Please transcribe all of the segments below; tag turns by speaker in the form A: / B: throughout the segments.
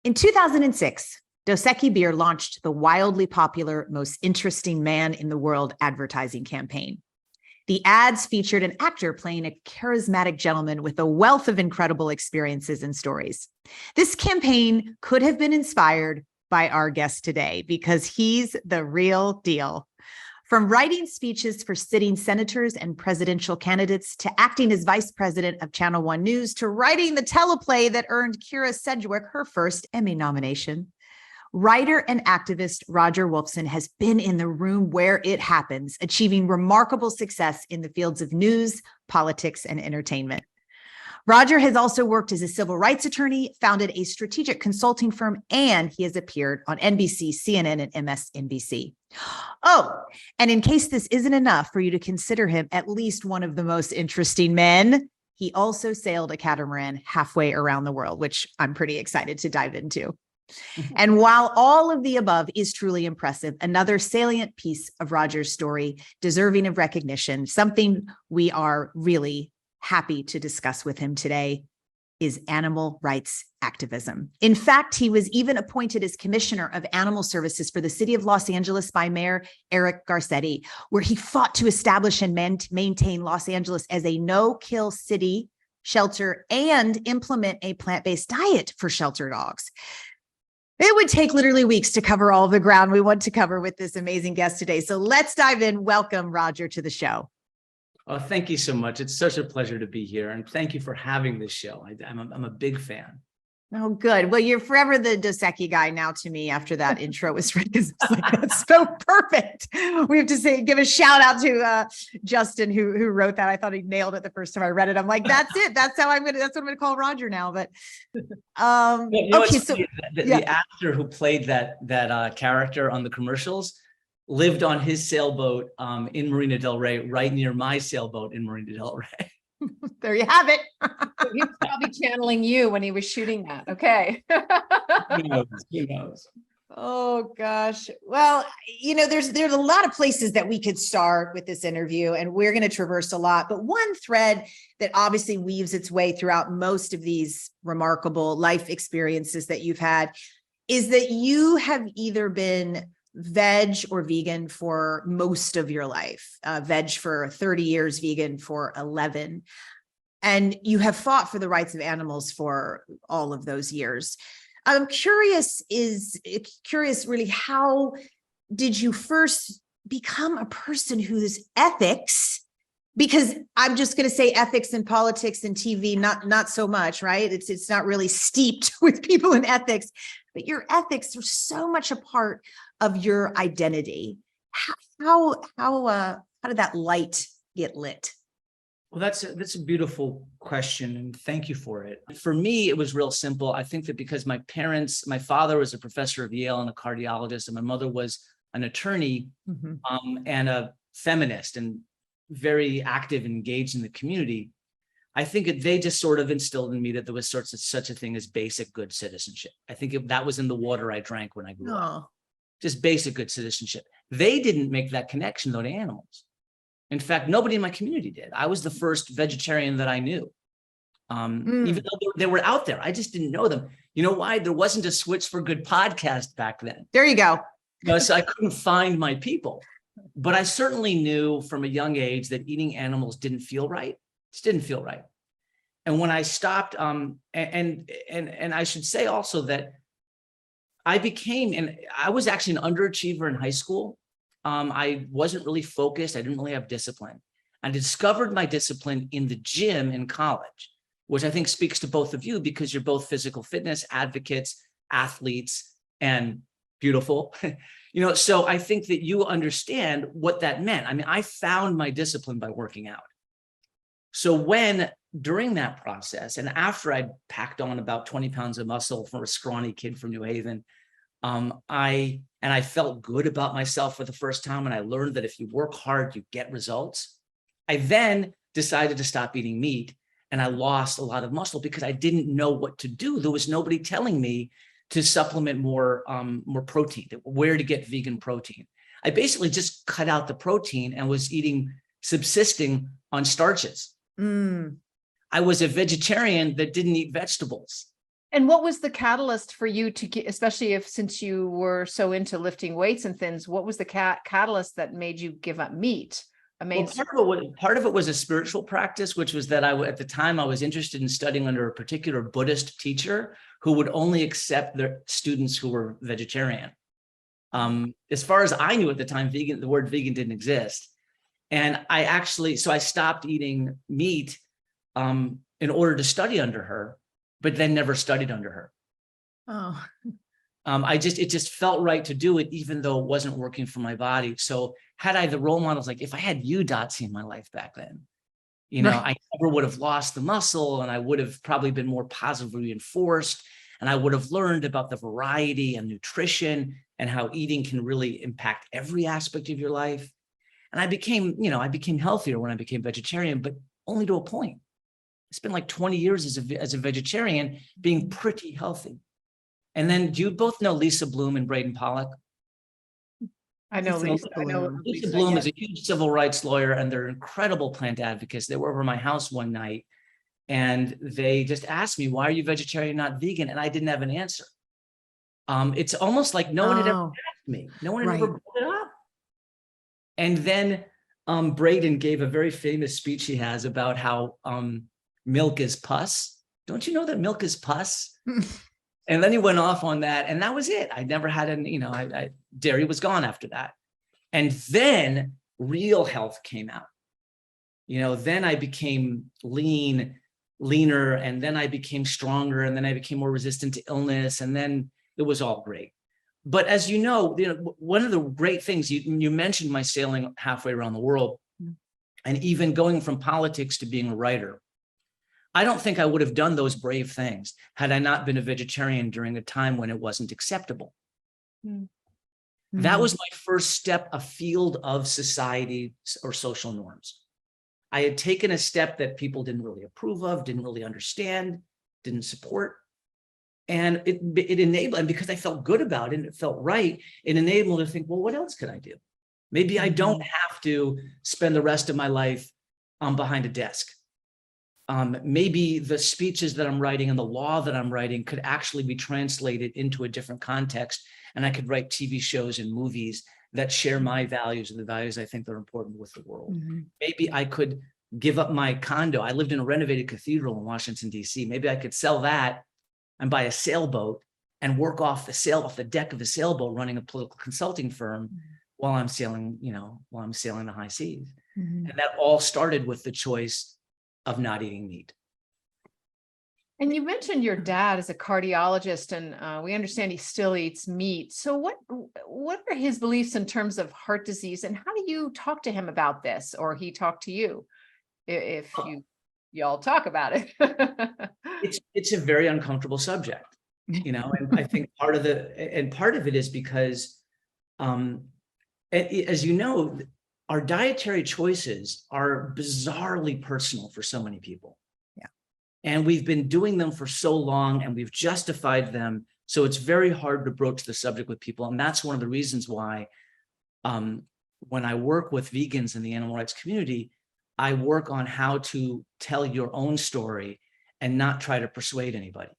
A: In 2006, Dos Equis Beer launched the wildly popular Most Interesting Man in the World advertising campaign. The ads featured an actor playing a charismatic gentleman with a wealth of incredible experiences and stories. This campaign could have been inspired by our guest today because he's the real deal. From writing speeches for sitting senators and presidential candidates to acting as vice president of Channel One News to writing the teleplay that earned Kyra Sedgwick her first Emmy nomination, writer and activist Roger Wolfson has been in the room where it happens, achieving remarkable success in the fields of news, politics, and entertainment. Roger has also worked as a civil rights attorney, founded a strategic consulting firm, and he has appeared on NBC, CNN, and MSNBC. Oh, and in case this isn't enough for you to consider him at least one of the most interesting men, he also sailed a catamaran halfway around the world, which I'm pretty excited to dive into. And while all of the above is truly impressive, another salient piece of Roger's story, deserving of recognition, something we are really happy to discuss with him today, is animal rights activism. In fact, he was even appointed as Commissioner of Animal Services for the city of Los Angeles by Mayor Eric Garcetti, where he fought to establish and maintain Los Angeles as a no-kill city shelter and implement a plant-based diet for shelter dogs. It would take literally weeks to cover all the ground we want to cover with this amazing guest today. So let's dive in. Welcome, Roger, to the show.
B: Oh, thank you so much. It's such a pleasure to be here. And thank you for having this show. I'm a big fan.
A: Oh, good. Well, you're forever the Dos Equis guy now to me after that intro was written, because it's like, that's so perfect. We have to give a shout out to Justin who wrote that. I thought he nailed it the first time I read it. I'm like, that's it. That's what I'm gonna call Roger now. But
B: okay, so the actor who played that character on the commercials lived on his sailboat in Marina del Rey, right near my sailboat in Marina del Rey.
A: There you have it.
C: He was probably channeling you when he was shooting that. Okay.
B: Who knows?
A: Oh gosh. Well, there's a lot of places that we could start with this interview, and we're going to traverse a lot. But one thread that obviously weaves its way throughout most of these remarkable life experiences that you've had is that you have either been veg or vegan for most of your life, veg for 30 years, vegan for 11. And you have fought for the rights of animals for all of those years. I'm curious really, how did you first become a person whose ethics, because I'm just going to say ethics in politics and TV, not so much, right? It's not really steeped with people in ethics, but your ethics are so much a part of your identity. How did that light get lit?
B: Well, that's a beautiful question, and thank you for it. For me, it was real simple. I think that because my father was a professor of Yale and a cardiologist, and my mother was an attorney and a feminist and very active and engaged in the community, I think they just sort of instilled in me that there was such a thing as basic good citizenship. I think that was in the water I drank when I grew up. Just basic good citizenship. They didn't make that connection, though, to animals. In fact, nobody in my community did. I was the first vegetarian that I knew. Even though they were out there, I just didn't know them. You know why? There wasn't a Switch4Good podcast back then.
A: There you go.
B: So I couldn't find my people. But I certainly knew from a young age that eating animals didn't feel right. Just didn't feel right. And when I stopped, and I should say also that I was actually an underachiever in high school. I wasn't really focused. I didn't really have discipline. I discovered my discipline in the gym in college, which I think speaks to both of you because you're both physical fitness advocates, athletes, and beautiful. So I think that you understand what that meant. I mean, I found my discipline by working out. So during that process, and after I'd packed on about 20 pounds of muscle for a scrawny kid from New Haven, I felt good about myself for the first time. And I learned that if you work hard, you get results. I then decided to stop eating meat, and I lost a lot of muscle because I didn't know what to do. There was nobody telling me to supplement more protein, where to get vegan protein. I basically just cut out the protein and was subsisting on starches. I was a vegetarian that didn't eat vegetables.
C: And what was the catalyst for you to get, especially since you were so into lifting weights and things, what was the catalyst that made you give up meat?
B: Well, part of it was a spiritual practice, which was that at the time I was interested in studying under a particular Buddhist teacher who would only accept their students who were vegetarian. As far as I knew at the time, the word vegan didn't exist. And so I stopped eating meat in order to study under her, but then never studied under her.
A: Oh.
B: It just felt right to do it, even though it wasn't working for my body. So had I the role models, like if I had you, Dotsie, in my life back then, I never would have lost the muscle, and I would have probably been more positively reinforced. And I would have learned about the variety and nutrition and how eating can really impact every aspect of your life. And I became healthier when I became vegetarian, but only to a point. I spent like 20 years as a vegetarian being pretty healthy. And then do you both know Lisa Bloom and Braden Pollock?
C: I know Lisa.
B: Lisa Bloom is a huge civil rights lawyer, and they're incredible plant advocates. They were over my house one night, and they just asked me, "Why are you vegetarian, not vegan?" And I didn't have an answer. It's almost like no one had ever asked me. No one had ever brought it up. And then Braden gave a very famous speech he has about how milk is pus. Don't you know that milk is pus? And then he went off on that, and that was it. I never had dairy was gone after that. And then real health came out. Then I became leaner, and then I became stronger, and then I became more resistant to illness, and then it was all great. But as you know, one of the great things, you mentioned my sailing halfway around the world, and even going from politics to being a writer. I don't think I would have done those brave things had I not been a vegetarian during a time when it wasn't acceptable. Mm-hmm. That was my first step afield of society or social norms. I had taken a step that people didn't really approve of, didn't really understand, didn't support. And it enabled, and because I felt good about it and it felt right, it enabled me to think, well, what else could I do? Maybe I don't have to spend the rest of my life behind a desk. Maybe the speeches that I'm writing and the law that I'm writing could actually be translated into a different context, and I could write TV shows and movies that share my values and the values I think are important with the world. Mm-hmm. Maybe I could give up my condo. I lived in a renovated cathedral in Washington, D.C. Maybe I could sell that and buy a sailboat and work off the deck of a sailboat, running a political consulting firm while I'm sailing, while I'm sailing the high seas. Mm-hmm. And that all started with the choice of not eating meat.
C: And you mentioned your dad is a cardiologist, and we understand he still eats meat. So what are his beliefs in terms of heart disease, and how do you talk to him about this, or he talk to you, if y'all talk about it?
B: It's a very uncomfortable subject, and I think part of it is because, as you know, our dietary choices are bizarrely personal for so many people. Yeah. And we've been doing them for so long, and we've justified them. So it's very hard to broach the subject with people. And that's one of the reasons why when I work with vegans in the animal rights community, I work on how to tell your own story and not try to persuade anybody.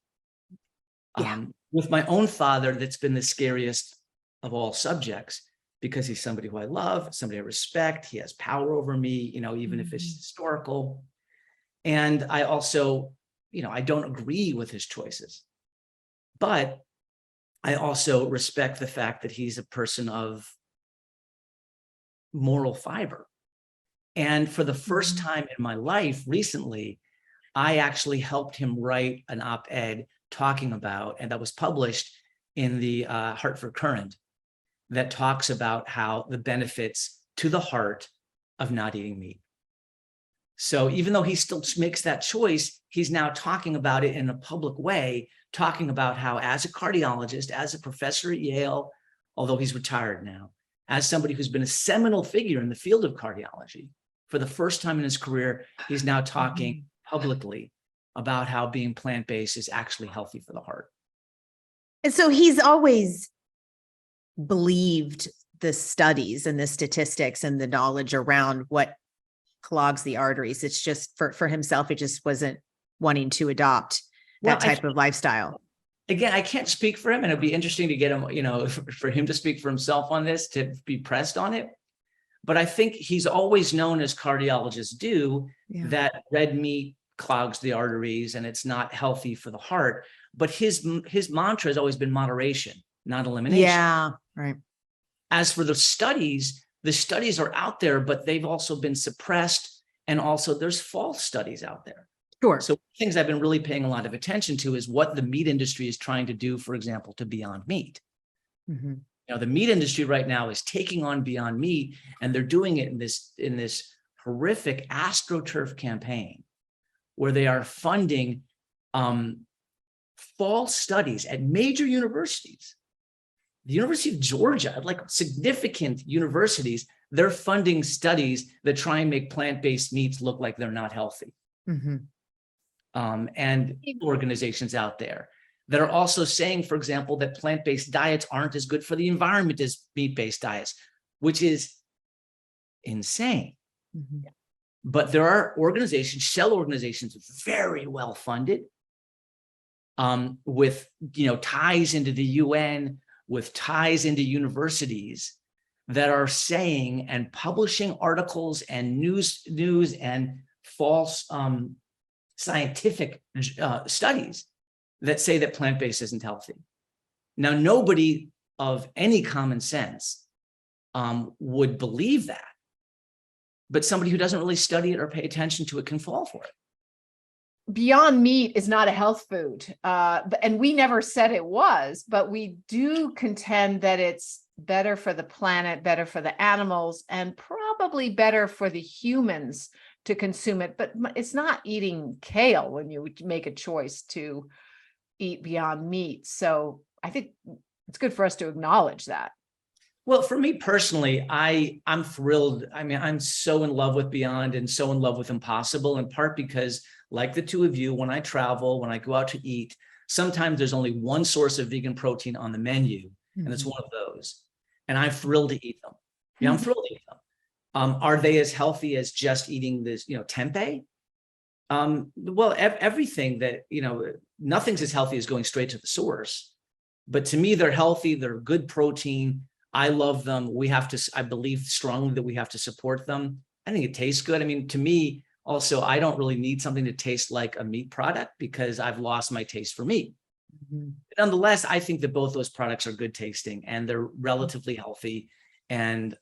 B: Yeah. With my own father, that's been the scariest of all subjects, because he's somebody who I love, somebody I respect. He has power over me, even if it's historical. And I also, I don't agree with his choices, but I also respect the fact that he's a person of moral fiber. And for the first time in my life recently, I actually helped him write an op-ed talking about, and that was published in the Hartford Courant, that talks about how the benefits to the heart of not eating meat. So even though he still makes that choice, he's now talking about it in a public way, talking about how, as a cardiologist, as a professor at Yale, although he's retired now, as somebody who's been a seminal figure in the field of cardiology, for the first time in his career, he's now talking publicly about how being plant-based is actually healthy for the heart.
A: And so he's always believed the studies and the statistics and the knowledge around what clogs the arteries. It's just for himself, it just wasn't wanting to adopt that type of lifestyle.
B: again, I can't speak for him, and it'd be interesting to get him, for him to speak for himself on this, to be pressed on it. But I think he's always known, as cardiologists do, that red meat clogs the arteries and it's not healthy for the heart. But his mantra has always been moderation, not elimination.
A: Yeah, right.
B: As for the studies are out there, but they've also been suppressed. And also there's false studies out there.
A: Sure.
B: So things I've been really paying a lot of attention to is what the meat industry is trying to do, for example, to Beyond Meat.
A: Mm-hmm.
B: The meat industry right now is taking on Beyond Meat, and they're doing it in this horrific AstroTurf campaign where they are funding false studies at major universities. The University of Georgia, like significant universities, they're funding studies that try and make plant-based meats look like they're not healthy.
A: Mm-hmm.
B: And organizations out there that are also saying, for example, that plant-based diets aren't as good for the environment as meat-based diets, which is insane.
A: Mm-hmm.
B: But there are organizations, shell organizations, very well funded, with ties into the UN, with ties into universities, that are saying and publishing articles and news and false scientific studies that say that plant-based isn't healthy. Now, nobody of any common sense would believe that, but somebody who doesn't really study it or pay attention to it can fall for it.
C: Beyond Meat is not a health food, and we never said it was, but we do contend that it's better for the planet, better for the animals, and probably better for the humans to consume it. But it's not eating kale when you make a choice to eat Beyond Meat. So I think it's good for us to acknowledge that.
B: Well, for me personally, I'm thrilled. I mean, I'm so in love with Beyond and so in love with Impossible, in part because, like the two of you, when I travel, when I go out to eat, sometimes there's only one source of vegan protein on the menu, and it's one of those. And I'm thrilled to eat them. Yeah, I'm thrilled to eat them. Are they as healthy as just eating this, tempeh? Well, everything that, nothing's as healthy as going straight to the source. But to me, they're healthy. They're good protein. I love them. I believe strongly that we have to support them. I think it tastes good. I mean, to me, also, I don't really need something to taste like a meat product because I've lost my taste for meat. Mm-hmm. Nonetheless, I think that both those products are good tasting and they're relatively healthy, and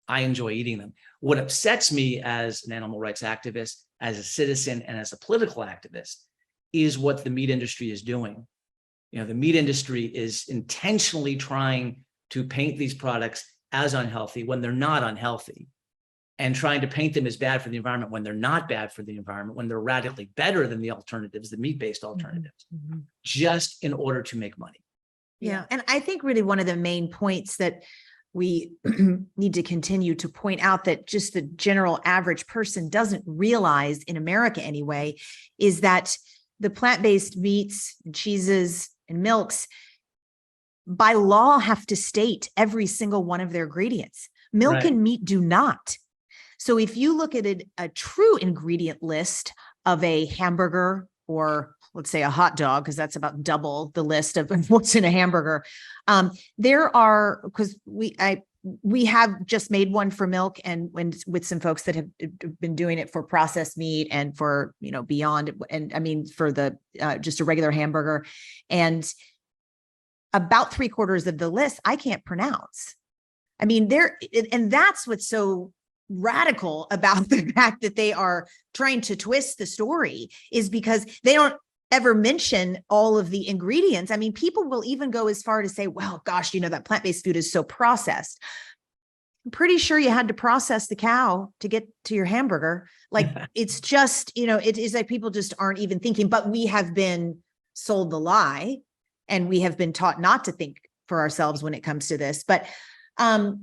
B: I enjoy eating them. What upsets me as an animal rights activist, as a citizen, and as a political activist is what the meat industry is doing. The meat industry is intentionally trying to paint these products as unhealthy when they're not unhealthy, and trying to paint them as bad for the environment when they're not bad for the environment, when they're radically better than the alternatives, the meat-based alternatives, just in order to make money.
A: Yeah. And I think really one of the main points that we need to continue to point out that just the general average person doesn't realize, in America anyway, is that the plant-based meats, and cheeses, and milks, by law, have to state every single one of their ingredients. Milk and meat do not. So if you look at a true ingredient list of a hamburger, or let's say a hot dog, because that's about double the list of what's in a hamburger, there are, because we have just made one for milk, and with some folks that have been doing it for processed meat and for, Beyond, and I mean, for the just a regular hamburger, and about 3/4 of the list I can't pronounce. I mean, and that's what's so radical about the fact that they are trying to twist the story, is because they don't ever mention all of the ingredients. I mean, people will even go as far to say, well, gosh, that plant-based food is so processed. I'm pretty sure you had to process the cow to get to your hamburger. Like, it's just, it is like people just aren't even thinking, but we have been sold the lie, and we have been taught not to think for ourselves when it comes to this. But I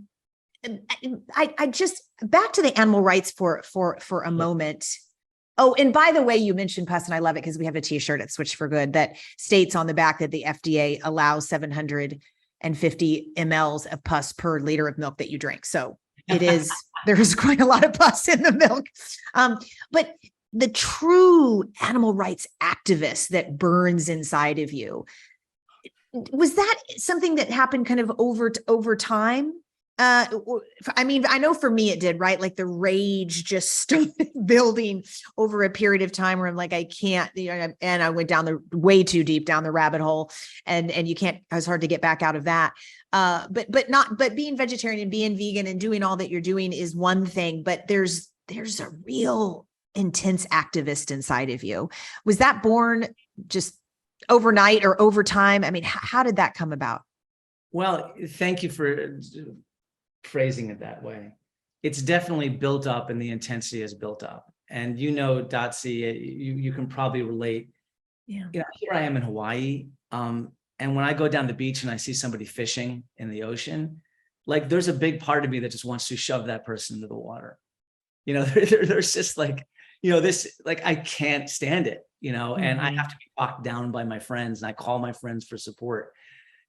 A: just, back to the animal rights for a moment. Oh, and by the way, you mentioned pus, and I love it because we have a t-shirt at Switch4Good that states on the back that the FDA allows 750 mLs of pus per liter of milk that you drink. So there is quite a lot of pus in the milk. But the true animal rights activist that burns inside of you, Was that something that happened kind of over time? I mean, I know for me it did, right? Like the rage just started building over a period of time where I'm like, I can't, and I went down way too deep down the rabbit hole, and you can't, it's hard to get back out of that. But being vegetarian and being vegan and doing all that you're doing is one thing, but there's a real intense activist inside of you. Was that born just overnight or over time? I mean, how did that come about?
B: Well, thank you for phrasing it that way. It's definitely built up, and the intensity is built up. And Dotsie, you can probably relate.
A: Yeah.
B: Here I am in Hawaii. And when I go down the beach and I see somebody fishing in the ocean, like there's a big part of me that just wants to shove that person into the water. There's just like, this, like, I can't stand it, and I have to be talked down by my friends, and I call my friends for support.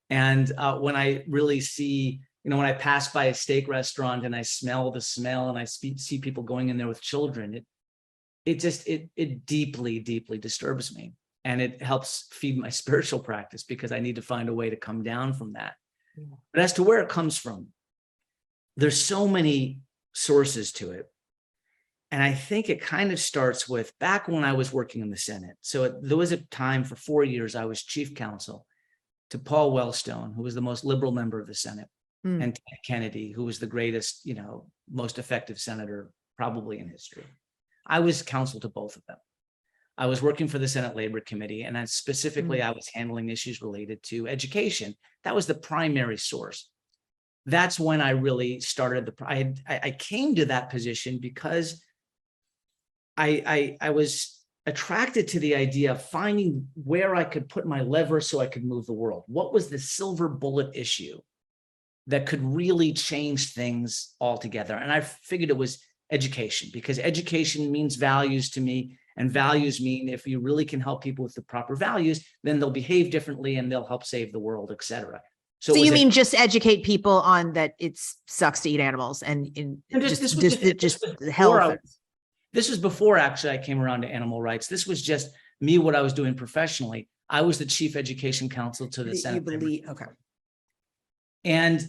B: And when I really see, when I pass by a steak restaurant and I smell the smell and I see people going in there with children, it deeply, deeply disturbs me. And it helps feed my spiritual practice, because I need to find a way to come down from that. Yeah. But as to where it comes from, there's so many sources to it. And I think it kind of starts with back when I was working in the Senate. So there was a time for 4 years I was chief counsel to Paul Wellstone, who was the most liberal member of the Senate, and Ted Kennedy, who was the greatest, most effective senator probably in history. I was counsel to both of them. I was working for the Senate Labor Committee, and I was handling issues related to education. That was the primary source. That's when I really started I came to that position because I was attracted to the idea of finding where I could put my lever so I could move the world. What was the silver bullet issue that could really change things altogether? And I figured it was education, because education means values to me, and values mean if you really can help people with the proper values, then they'll behave differently and they'll help save the world, et cetera.
A: So you mean just educate people on that it sucks to eat animals and just health?
B: This was before actually I came around to animal rights. This was just me, what I was doing professionally. I was the chief education counsel to the Senate.
A: Okay.
B: And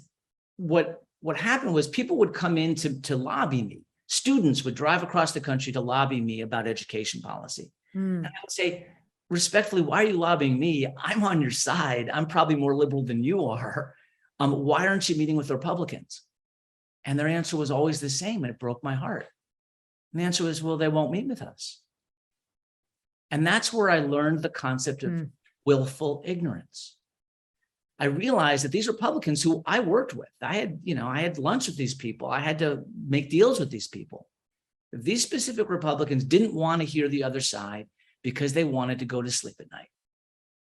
B: what happened was people would come in to lobby me. Students would drive across the country to lobby me about education policy. And I would say, respectfully, why are you lobbying me? I'm on your side. I'm probably more liberal than you are. Why aren't you meeting with the Republicans? And their answer was always the same, and it broke my heart. And the answer was, well, they won't meet with us. And that's where I learned the concept of willful ignorance. I realized that these Republicans who I worked with, I had lunch with these people. I had to make deals with these people. These specific Republicans didn't want to hear the other side because they wanted to go to sleep at night.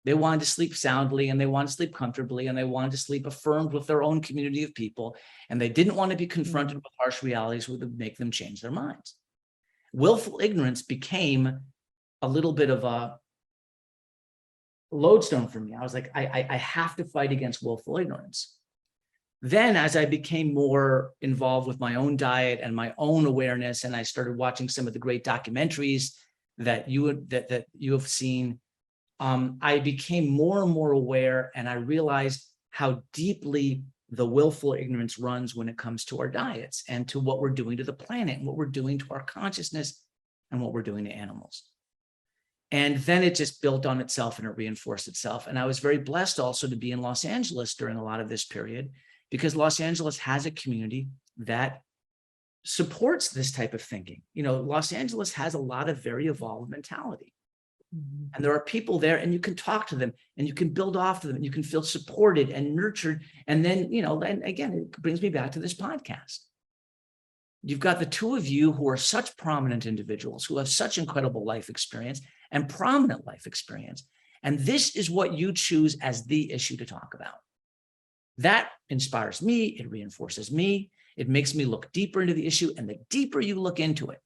B: They wanted to sleep soundly, and they wanted to sleep comfortably, and they wanted to sleep affirmed with their own community of people. And they didn't want to be confronted with harsh realities that would make them change their minds. Willful ignorance became a little bit of a lodestone for me. I was like, I have to fight against willful ignorance. Then as I became more involved with my own diet and my own awareness, and I started watching some of the great documentaries that you have seen, I became more and more aware, and I realized how deeply the willful ignorance runs when it comes to our diets and to what we're doing to the planet and what we're doing to our consciousness and what we're doing to animals. And then it just built on itself and it reinforced itself. And I was very blessed also to be in Los Angeles during a lot of this period, because Los Angeles has a community that supports this type of thinking. Los Angeles has a lot of very evolved mentality. And there are people there, and you can talk to them and you can build off of them. And you can feel supported and nurtured. And then, and again, it brings me back to this podcast. You've got the two of you who are such prominent individuals who have such incredible life experience and prominent life experience. And this is what you choose as the issue to talk about. That inspires me. It reinforces me. It makes me look deeper into the issue. And the deeper you look into it,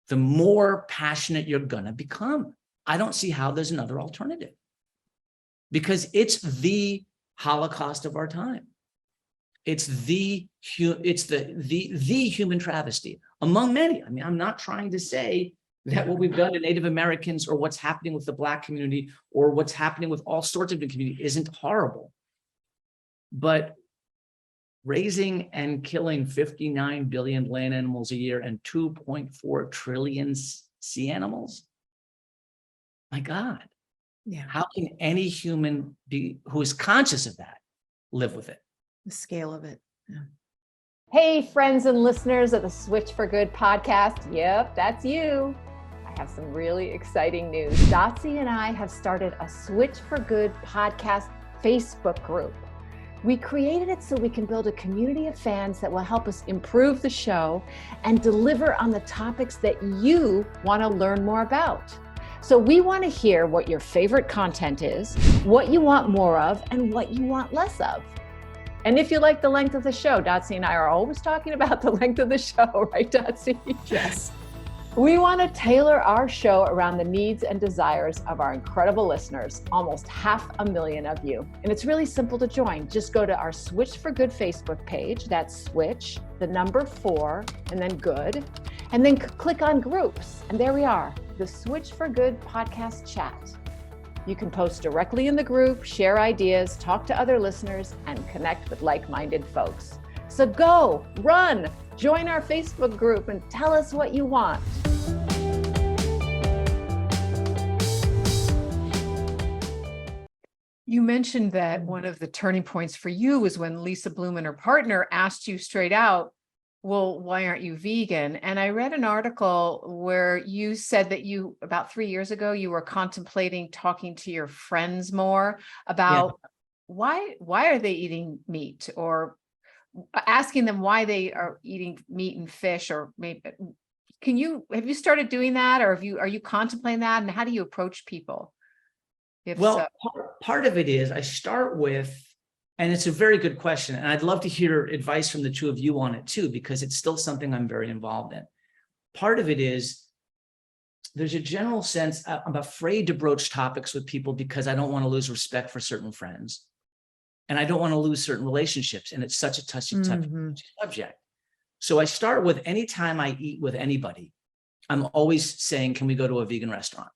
B: the more passionate you're going to become. I don't see how there's another alternative, because it's the Holocaust of our time. It's the human travesty among many. I mean, I'm not trying to say that what we've done to Native Americans or what's happening with the Black community or what's happening with all sorts of the community isn't horrible. But raising and killing 59 billion land animals a year and 2.4 trillion sea animals, my God,
A: Yeah.
B: how can any human be who is conscious of that live with it?
A: The scale of it. Yeah.
C: Hey, friends and listeners of the Switch for Good podcast. Yep, that's you. I have some really exciting news. Dotsie and I have started a Switch for Good podcast Facebook group. We created it so we can build a community of fans that will help us improve the show and deliver on the topics that you want to learn more about. So we want to hear what your favorite content is, what you want more of, and what you want less of. And if you like the length of the show, Dotsie and I are always talking about the length of the show, right, Dotsie?
A: Yes.
C: We want to tailor our show around the needs and desires of our incredible listeners, almost 500,000 of you. And it's really simple to join. Just go to our Switch for Good Facebook page. That's Switch, the number 4, and then Good. And then click on groups. And there we are, the Switch for Good podcast chat. You can post directly in the group, share ideas, talk to other listeners, and connect with like-minded folks. So go, run, join our Facebook group and tell us what you want. You mentioned that one of the turning points for you was when Lisa Bloom and her partner asked you straight out, well, why aren't you vegan? And I read an article where you said that you, about 3 years ago, you were contemplating talking to your friends more about why are they eating meat, or asking them why they are eating meat and fish, or maybe have you started doing that, or are you contemplating that, and how do you approach people?
B: Well, part of it is I start with, and it's a very good question, and I'd love to hear advice from the two of you on it too, because it's still something I'm very involved in. Part of it is there's a general sense I'm afraid to broach topics with people because I don't want to lose respect for certain friends, and I don't want to lose certain relationships, and it's such a touchy subject. So I start with, anytime I eat with anybody, I'm always saying, can we go to a vegan restaurant?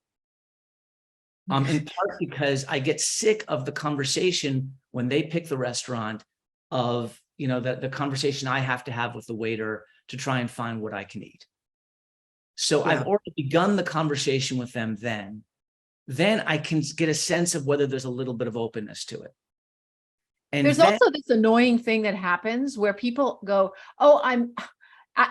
B: In part because I get sick of the conversation when they pick the restaurant of, the conversation I have to have with the waiter to try and find what I can eat. So I've already begun the conversation with them then I can get a sense of whether there's a little bit of openness to it. And
C: there's also this annoying thing that happens where people go, oh, I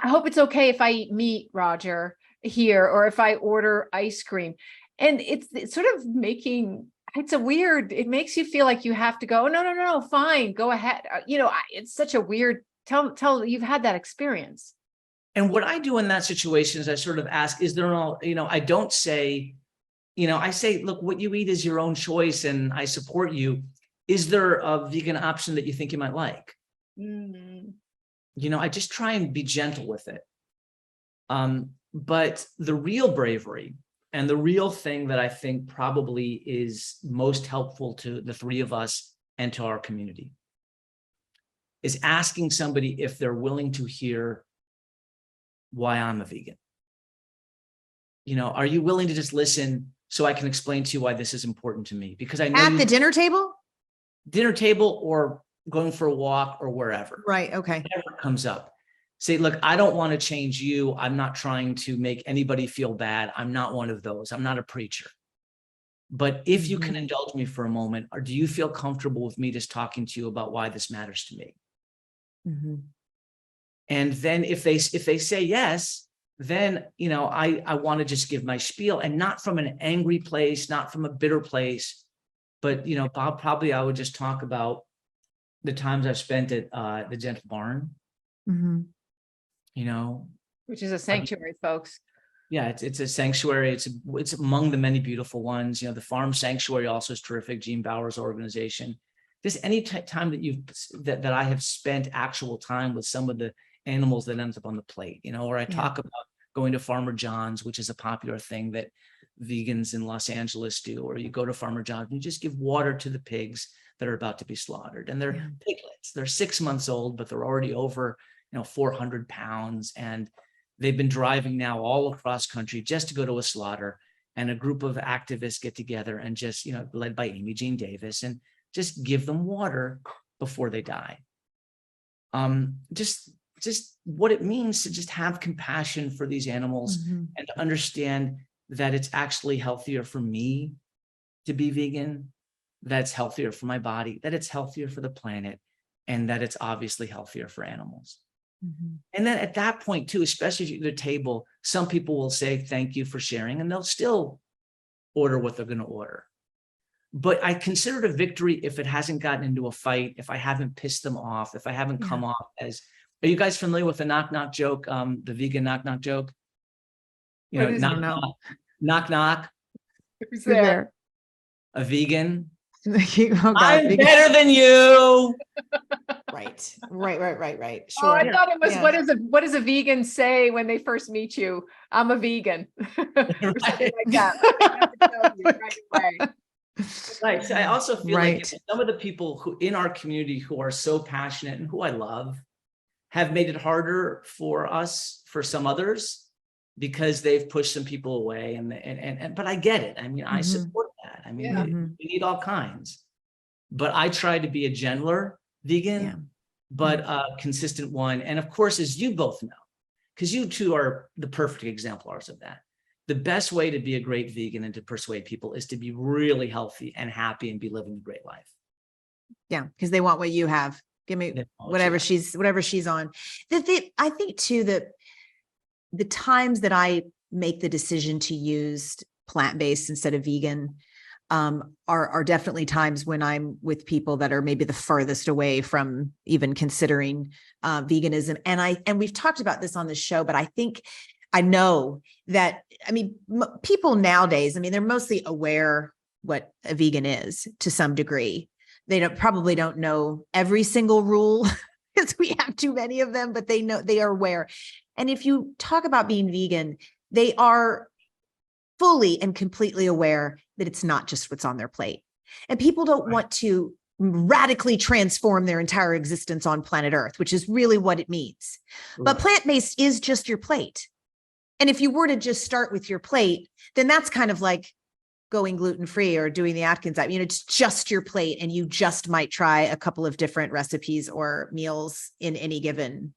C: hope it's okay if I eat meat, Roger, here, or if I order ice cream. And it's sort of it makes you feel like you have to go, no, fine, go ahead. It's such a weird, tell you've had that experience.
B: And what I do in that situation is I sort of ask, is there I don't say, I say, look, what you eat is your own choice and I support you. Is there a vegan option that you think you might like? I just try and be gentle with it. But the real bravery and the real thing that I think probably is most helpful to the three of us and to our community is asking somebody if they're willing to hear why I'm a vegan. Are you willing to just listen so I can explain to you why this is important to me? Because I know
A: at the dinner table
B: or going for a walk or wherever.
A: Right. Okay.
B: Whatever comes up. Say, look, I don't want to change you. I'm not trying to make anybody feel bad. I'm not one of those. I'm not a preacher. But if you can indulge me for a moment, or do you feel comfortable with me just talking to you about why this matters to me? And then if they say yes, then, I want to just give my spiel, and not from an angry place, not from a bitter place, but, probably I would just talk about the times I've spent at the Gentle Barn.
C: Which is a sanctuary, folks.
B: Yeah, it's a sanctuary. It's among the many beautiful ones. The Farm Sanctuary also is terrific. Gene Bauer's organization. Just any time that I have spent actual time with some of the animals that ends up on the plate. Or I talk about going to Farmer John's, which is a popular thing that vegans in Los Angeles do. Or you go to Farmer John's and you just give water to the pigs that are about to be slaughtered, and they're piglets. They're 6 months old, but they're already over 400 pounds. And, They've been driving now all across country just to go to a slaughter, and a group of activists get together and just, led by Amy Jean Davis, and just give them water before they die. Just what it means to just have compassion for these animals, and to understand that it's actually healthier for me to be vegan, that it's healthier for my body, that it's healthier for the planet, and that it's obviously healthier for animals. And then at that point too, especially if you're at the table, some people will say, thank you for sharing, and they'll still order what they're going to order. But I consider it a victory if it hasn't gotten into a fight, if I haven't pissed them off, if I haven't come off as, are you guys familiar with the knock knock joke, the vegan knock knock joke? Knock knock.
C: Who's there?
B: A vegan.
A: Oh,
B: I'm better than you.
A: Right. Sure.
C: Oh, I thought it was, what does a vegan say when they first meet you? I'm a vegan. Or something like that. I have to tell you right away.
B: Right. So I also feel like some of the people who in our community who are so passionate and who I love have made it harder for us, for some others, because they've pushed some people away. But I get it. I mean, I support that. I mean, we need all kinds. But I try to be a gentler vegan, but a consistent one. And of course, as you both know, because you two are the perfect exemplars of that, the best way to be a great vegan and to persuade people is to be really healthy and happy and be living a great life.
A: Yeah, because they want what you have. Give me whatever she's on. I think too that the times that I make the decision to use plant-based instead of vegan are definitely times when I'm with people that are maybe the furthest away from even considering veganism. And we've talked about this on the show, but I know that, people nowadays, they're mostly aware what a vegan is to some degree. They probably don't know every single rule because we have too many of them, but they are aware. And if you talk about being vegan, they are fully and completely aware that it's not just what's on their plate. And people don't want to radically transform their entire existence on planet Earth, which is really what it means. But plant-based is just your plate. And if you were to just start with your plate, then that's kind of like going gluten-free or doing the Atkins diet. It's just your plate, and you just might try a couple of different recipes or meals in any given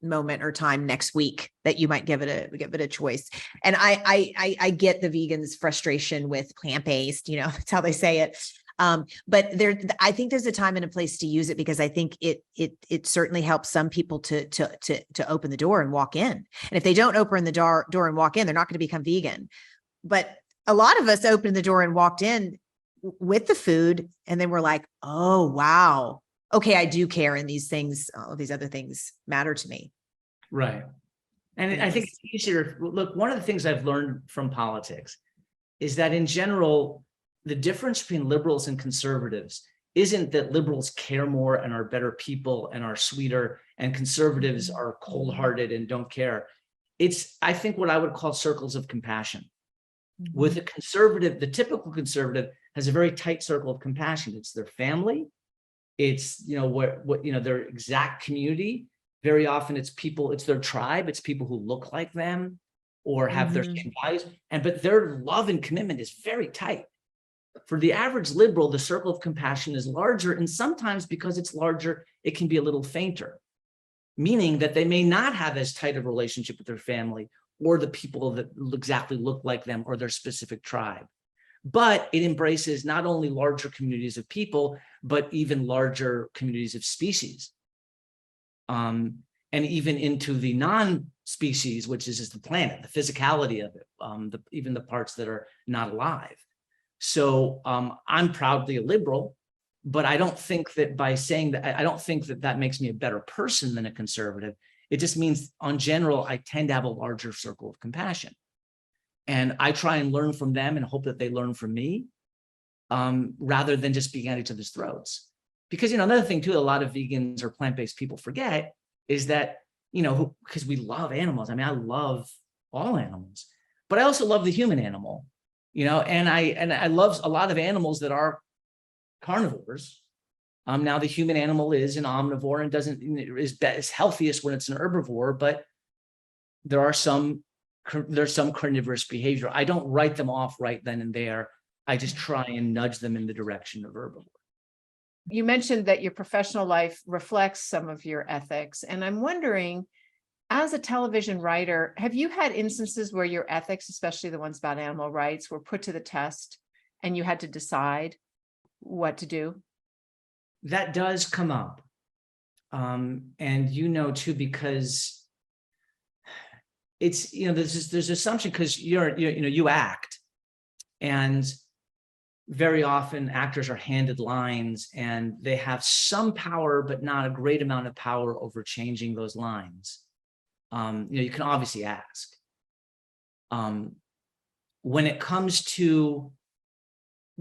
A: moment or time next week that you might give it a choice. And I get the vegans' frustration with plant-based, that's how they say it. But I think there's a time and a place to use it, because I think it certainly helps some people to open the door and walk in. And if they don't open the door and walk in, they're not going to become vegan. But a lot of us opened the door and walked in with the food, and then we're like, oh, wow. Okay, I do care, and these things, all of these other things matter to me.
B: Right. And I think it's easier. Look, one of the things I've learned from politics is that in general, the difference between liberals and conservatives isn't that liberals care more and are better people and are sweeter, and conservatives are cold-hearted and don't care. It's, I think, what I would call circles of compassion. With a conservative, the typical conservative has a very tight circle of compassion. It's their family. It's, their exact community. Very often it's people, it's their tribe. It's people who look like them or have their same values. But their love and commitment is very tight. For the average liberal, the circle of compassion is larger. And sometimes because it's larger, it can be a little fainter, meaning that they may not have as tight a relationship with their family or the people that exactly look like them or their specific tribe. But it embraces not only larger communities of people, but even larger communities of species. And even into the non-species, which is just the planet, the physicality of it, even the parts that are not alive. So I'm proudly a liberal, but I don't think that by saying that, I don't think that that makes me a better person than a conservative. It just means, on general, I tend to have a larger circle of compassion. And I try and learn from them and hope that they learn from me, rather than just being at each other's throats. Because, another thing too, a lot of vegans or plant-based people forget is that, because we love animals. I love all animals, but I also love the human animal, and I love a lot of animals that are carnivores. Now the human animal is an omnivore and is healthiest when it's an herbivore, but there's some carnivorous behavior. I don't write them off right then and there. I just try and nudge them in the direction of herbivore.
C: You mentioned that your professional life reflects some of your ethics. And I'm wondering, as a television writer, have you had instances where your ethics, especially the ones about animal rights, were put to the test and you had to decide what to do?
B: That does come up. And too, because it's, there's assumption because you act, and very often actors are handed lines and they have some power, but not a great amount of power over changing those lines. You can obviously ask. When it comes to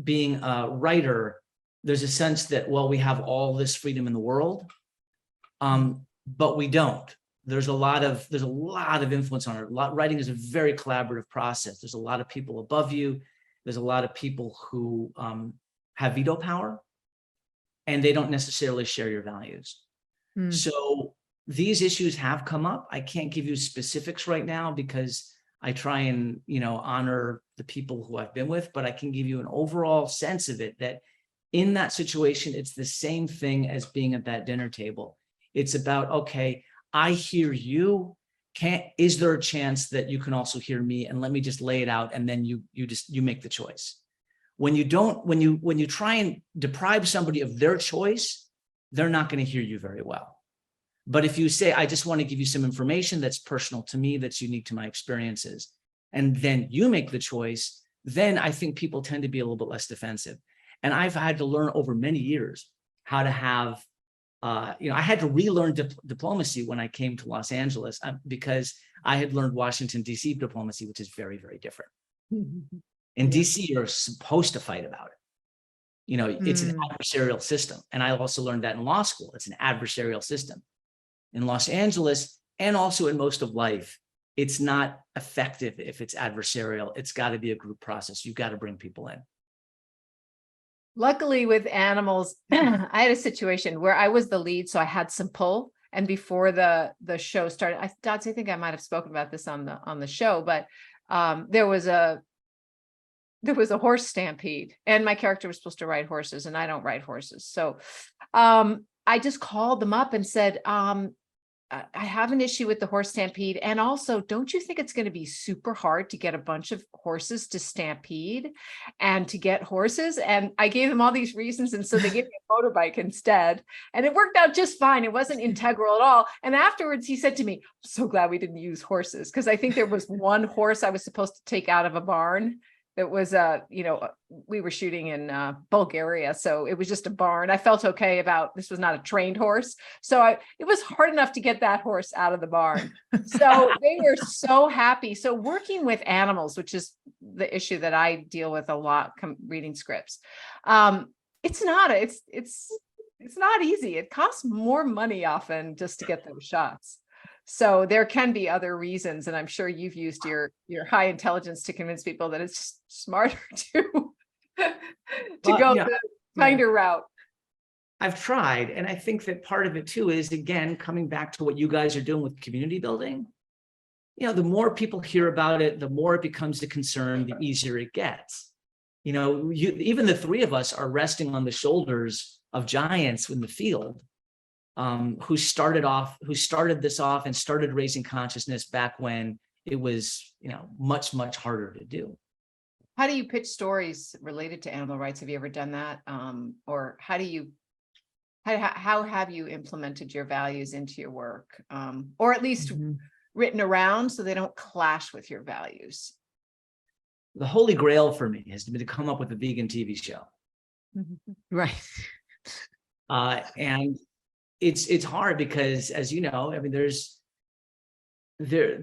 B: being a writer, there's a sense that, well, we have all this freedom in the world, but we don't. There's a lot of influence on it. Writing is a very collaborative process. There's a lot of people above you. There's a lot of people who have veto power, and they don't necessarily share your values. So these issues have come up. I can't give you specifics right now because I try and, honor the people who I've been with, but I can give you an overall sense of it, that in that situation, it's the same thing as being at that dinner table. It's about, okay, I hear you. Is there a chance that you can also hear me? And let me just lay it out. And then you make the choice. When you try and deprive somebody of their choice, they're not going to hear you very well. But if you say, I just want to give you some information that's personal to me, that's unique to my experiences, and then you make the choice, then I think people tend to be a little bit less defensive. And I've had to learn over many years how to have, I had to relearn diplomacy when I came to Los Angeles because I had learned Washington, D.C. diplomacy, which is very, very different. In D.C., you're supposed to fight about it. It's an adversarial system. And I also learned that in law school. It's an adversarial system. In Los Angeles, and also in most of life, it's not effective if it's adversarial. It's got to be a group process. You've got to bring people in.
C: Luckily with animals, I had a situation where I was the lead, so I had some pull. And before the show started, I think I might have spoken about this on the show, but there was a horse stampede, and my character was supposed to ride horses, and I don't ride horses. So I just called them up and said, I have an issue with the horse stampede. And also, don't you think it's going to be super hard to get a bunch of horses to stampede and to get horses? And I gave them all these reasons. And so they gave me a motorbike instead. And it worked out just fine. It wasn't integral at all. And afterwards, he said to me, I'm so glad we didn't use horses, because I think there was one horse I was supposed to take out of a barn. That was, we were shooting in Bulgaria, so it was just a barn. I felt okay about, this was not a trained horse. So it was hard enough to get that horse out of the barn. So they were so happy. So working with animals, which is the issue that I deal with a lot, reading scripts, it's not easy. It costs more money often just to get those shots. So there can be other reasons, and I'm sure you've used your high intelligence to convince people that it's just smarter to go the kinder route.
B: I've tried, and I think that part of it too is, again, coming back to what you guys are doing with community building. The more people hear about it, the more it becomes a concern, the easier it gets. Even the three of us are resting on the shoulders of giants in the field. Who started this off and started raising consciousness back when it was, much, much harder to do.
C: How do you pitch stories related to animal rights? Have you ever done that? Or how have you implemented your values into your work? Or at least written around so they don't clash with your values?
B: The holy grail for me has been to come up with a vegan TV show.
A: Right.
B: And it's hard because, as you know, I mean,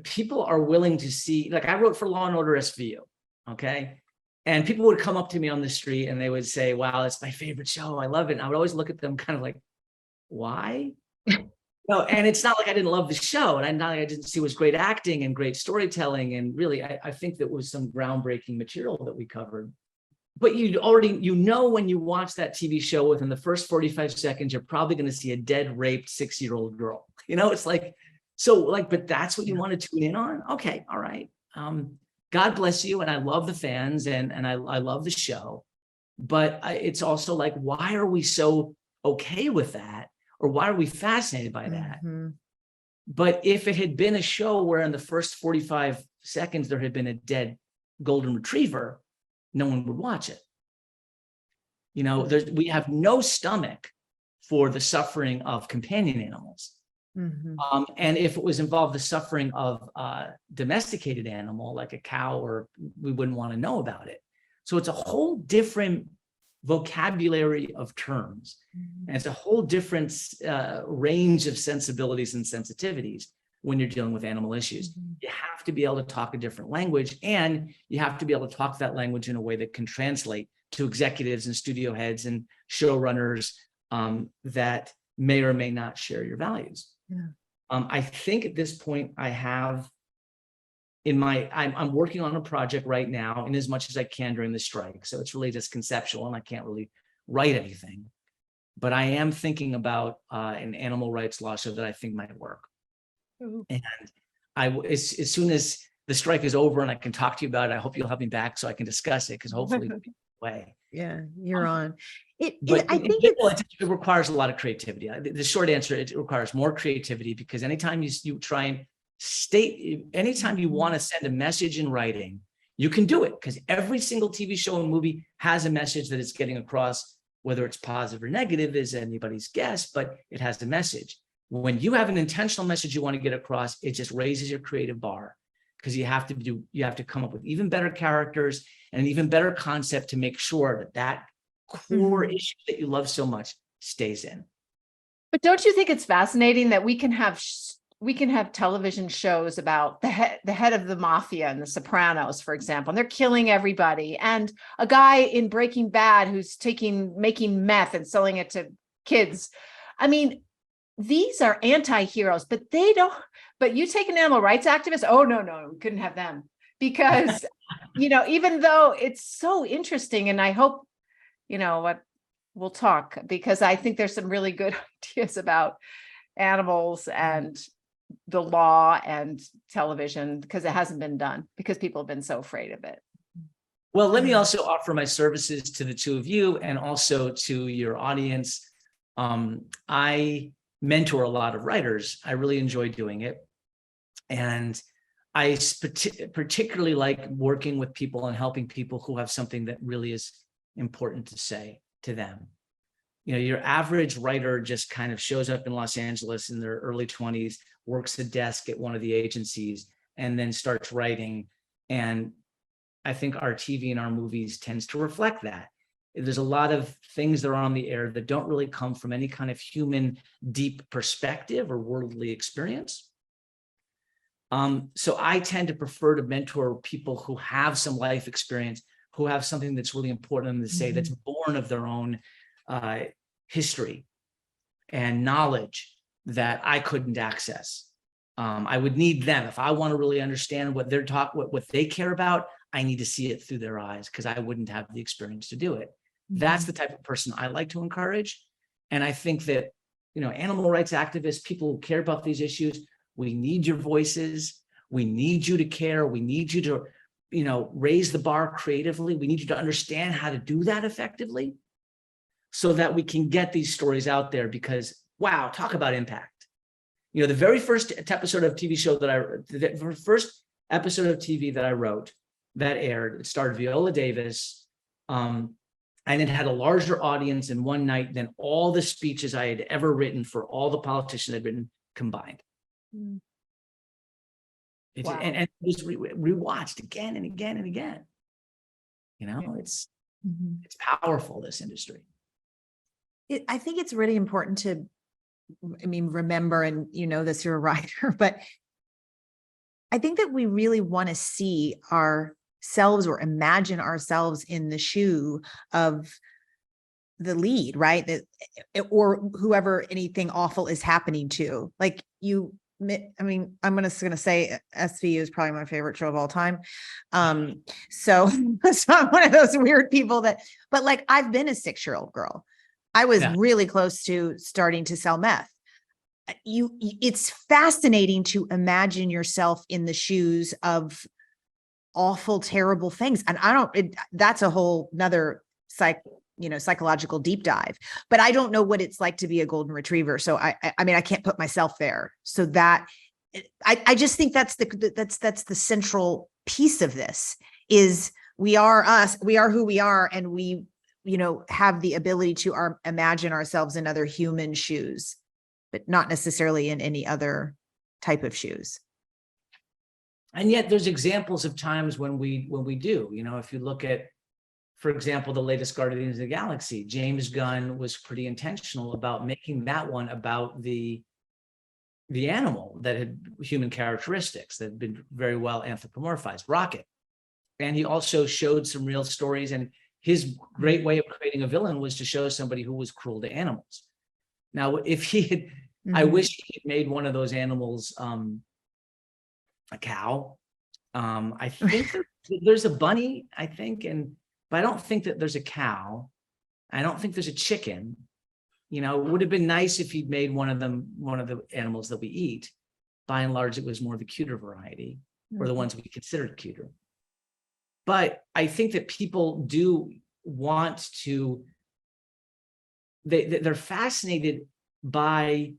B: people are willing to see, like I wrote for Law and Order SVU, okay? And people would come up to me on the street and they would say, wow, it's my favorite show. I love it. And I would always look at them kind of like, why? No, and it's not like I didn't love the show, and not like I didn't see it was great acting and great storytelling. And really, I think that was some groundbreaking material that we covered. But when you watch that TV show, within the first 45 seconds, you're probably going to see a dead, raped 6-year-old girl. It's like, So like, but that's what you want to tune in on? Okay, all right. God bless you. And I love the fans and I love the show. But it's also like, why are we so okay with that? Or why are we fascinated by that? But if it had been a show where in the first 45 seconds there had been a dead golden retriever, no one would watch it. You know, we have no stomach for the suffering of companion animals. And if it was involved the suffering of a domesticated animal like a cow, or we wouldn't want to know about it. So it's a whole different vocabulary of terms. And it's a whole different range of sensibilities and sensitivities when you're dealing with animal issues. You have to be able to talk a different language, and you have to be able to talk that language in a way that can translate to executives and studio heads and showrunners that may or may not share your values. I think at this point I have I'm working on a project right now in as much as I can during the strike. So it's really just conceptual and I can't really write anything, but I am thinking about an animal rights law show that I think might work. And as soon as the strike is over and I can talk to you about it, I hope you'll have me back so I can discuss it, because hopefully it'll be way.
A: Yeah, you're on.
B: It requires a lot of creativity. The short answer, it requires more creativity, because anytime you try and anytime you want to send a message in writing, you can do it, because every single TV show and movie has a message that it's getting across. Whether it's positive or negative is anybody's guess, but it has a message. When you have an intentional message you want to get across, it just raises your creative bar, because you have to come up with even better characters and an even better concept to make sure that core issue that you love so much stays in.
C: But don't you think it's fascinating that we can have television shows about the head of the mafia and the Sopranos, for example, and they're killing everybody, and a guy in Breaking Bad who's making meth and selling it to kids. I mean, these are anti-heroes, but but you take an animal rights activist. Oh, no, we couldn't have them, because, even though it's so interesting, and I hope, we'll talk, because I think there's some really good ideas about animals and the law and television, because it hasn't been done, because people have been so afraid of it.
B: Well, let me also offer my services to the two of you and also to your audience. I mentor a lot of writers. I really enjoy doing it. And I particularly like working with people and helping people who have something that really is important to say to them. Your average writer just kind of shows up in Los Angeles in their early 20s, works a desk at one of the agencies, and then starts writing. And I think our TV and our movies tends to reflect that. There's a lot of things that are on the air that don't really come from any kind of human deep perspective or worldly experience. So I tend to prefer to mentor people who have some life experience, who have something that's really important to them to say, that's born of their own history and knowledge that I couldn't access. I would need them. If I want to really understand what they're what they care about, I need to see it through their eyes, because I wouldn't have the experience to do it. That's the type of person I like to encourage. And I think that, animal rights activists, people who care about these issues, we need your voices. We need you to care. We need you to, raise the bar creatively. We need you to understand how to do that effectively, so that we can get these stories out there, because, wow, talk about impact. The very first episode of TV show the first episode of TV that I wrote that aired, it starred Viola Davis, and it had a larger audience in one night than all the speeches I had ever written for all the politicians I'd written combined. Wow. And just rewatched again and again and again. It's powerful, this industry.
A: I think it's really important to, remember, and this, you're a writer, but I think that we really want to see ourselves or imagine ourselves in the shoe of the lead, right? Or whoever anything awful is happening to. Like I'm going to say SVU is probably my favorite show of all time. So I'm one of those weird people but like, I've been a 6-year-old girl. I was really close to starting to sell meth. it's fascinating to imagine yourself in the shoes of awful, terrible things. And that's a whole nother psychological deep dive, but I don't know what it's like to be a golden retriever. So I mean, I can't put myself there. So that I just think that's the central piece of this is we are us, we are who we are. And we, have the ability to imagine ourselves in other human shoes, but not necessarily in any other type of shoes.
B: And yet there's examples of times when we do, if you look at, for example, the latest Guardians of the Galaxy, James Gunn was pretty intentional about making that one about the animal that had human characteristics that had been very well anthropomorphized, Rocket. And he also showed some real stories, and his great way of creating a villain was to show somebody who was cruel to animals. Now, if he had, I wish he had made one of those animals a cow. I think there's a bunny, I think, but I don't think that there's a cow. I don't think there's a chicken. It would have been nice if he'd made one of the animals that we eat. By and large, it was more the cuter variety, or the ones we considered cuter. But I think that people do want to, they're fascinated by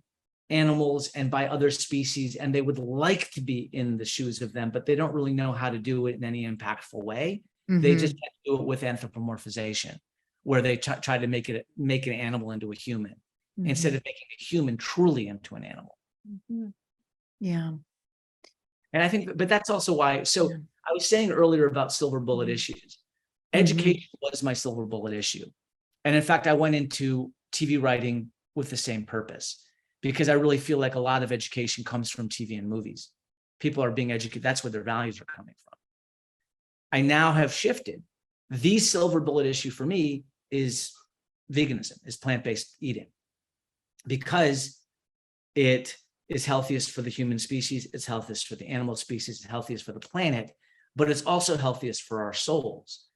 B: animals and by other species, and they would like to be in the shoes of them, but they don't really know how to do it in any impactful way. They just do it with anthropomorphization, where they try to make an animal into a human instead of making a human truly into an animal.
A: Yeah.
B: And I think, but that's also why, so I was saying earlier about silver bullet issues. Education was my silver bullet issue. And in fact, I went into TV writing with the same purpose, because I really feel like a lot of education comes from TV and movies. People are being educated. That's where their values are coming from. I now have shifted. The silver bullet issue for me is veganism, is plant-based eating, because it is healthiest for the human species, it's healthiest for the animal species, it's healthiest for the planet, but it's also healthiest for our souls.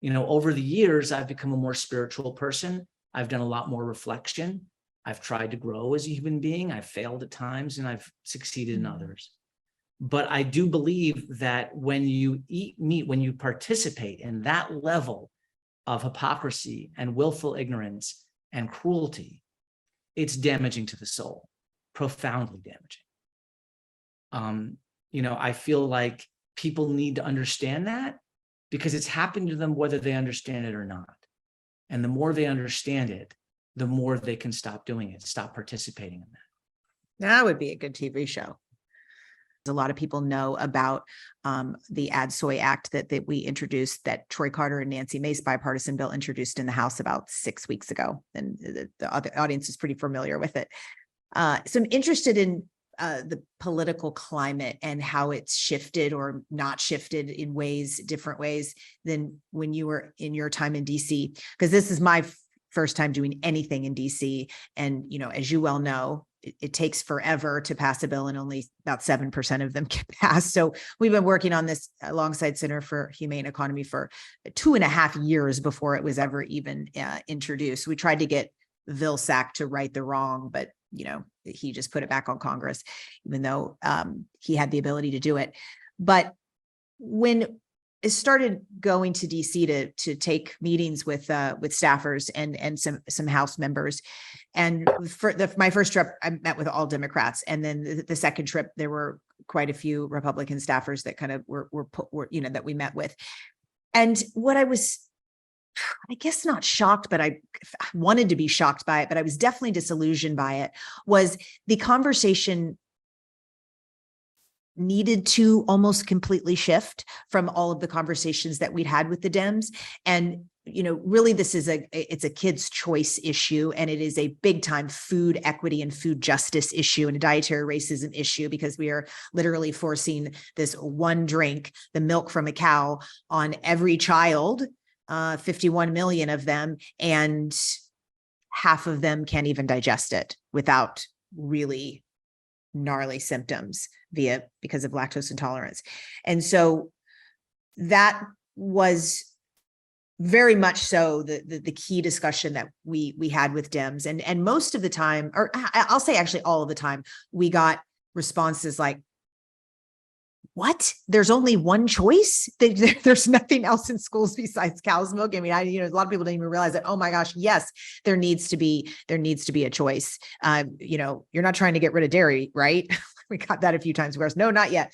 B: Over the years, I've become a more spiritual person. I've done a lot more reflection. I've tried to grow as a human being. I've failed at times and I've succeeded in others. But I do believe that when you eat meat, when you participate in that level of hypocrisy and willful ignorance and cruelty, it's damaging to the soul, profoundly damaging. I feel like people need to understand that, because it's happening to them whether they understand it or not. And the more they understand it, the more they can stop doing it, stop participating in that.
A: That would be a good TV show. A lot of people know about the Soy Act that we introduced, that Troy Carter and Nancy Mace bipartisan bill introduced in the House about 6 weeks ago. And the audience is pretty familiar with it. So I'm interested in the political climate and how it's shifted or not shifted in different ways than when you were in your time in DC, because this is my first time doing anything in DC. And, as you well know, it takes forever to pass a bill and only about 7% of them get passed. So we've been working on this alongside Center for Humane Economy for 2.5 years before it was ever even introduced. We tried to get Vilsack to right the wrong, but he just put it back on Congress, even though he had the ability to do it. But when it started going to DC to take meetings with staffers and some House members, and for my first trip, I met with all Democrats, and then the second trip there were quite a few Republican staffers that kind of were that we met with. And what I was, I guess, not shocked, but I wanted to be shocked by it, but I was definitely disillusioned by it, was the conversation needed to almost completely shift from all of the conversations that we'd had with the Dems. And, really this is it's a kid's choice issue, and it is a big time food equity and food justice issue and a dietary racism issue, because we are literally forcing this one drink, the milk from a cow, on every child, 51 million of them, and half of them can't even digest it without really gnarly symptoms because of lactose intolerance. And so that was very much so the key discussion that we had with Dems, and most of the time, or I'll say actually all of the time, we got responses like, what? There's only one choice? There's nothing else in schools besides cow's milk. I mean, a lot of people don't even realize that. Oh my gosh, yes, there needs to be a choice. You're not trying to get rid of dairy, right? We got that a few times. Whereas, no, not yet.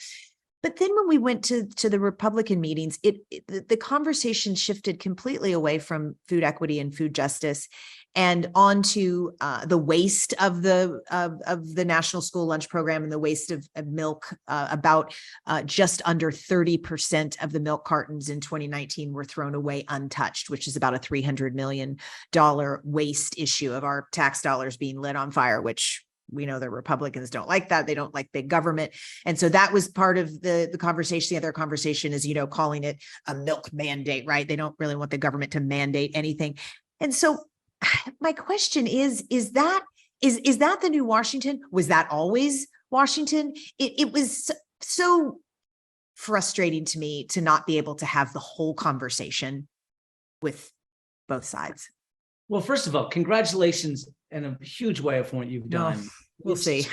A: But then when we went to the Republican meetings, the conversation shifted completely away from food equity and food justice and onto the waste of the National School Lunch Program and the waste of milk. About just under 30% of the milk cartons in 2019 were thrown away untouched, which is about a $300 million waste issue of our tax dollars being lit on fire, which we know the Republicans don't like that. They don't like big government. And so that was part of the conversation. The other conversation is, calling it a milk mandate, right? They don't really want the government to mandate anything. And so my question is that the new Washington? Was that always Washington? It was so frustrating to me to not be able to have the whole conversation with both sides.
B: Well, first of all, congratulations in a huge way for what you've done.
A: We'll see.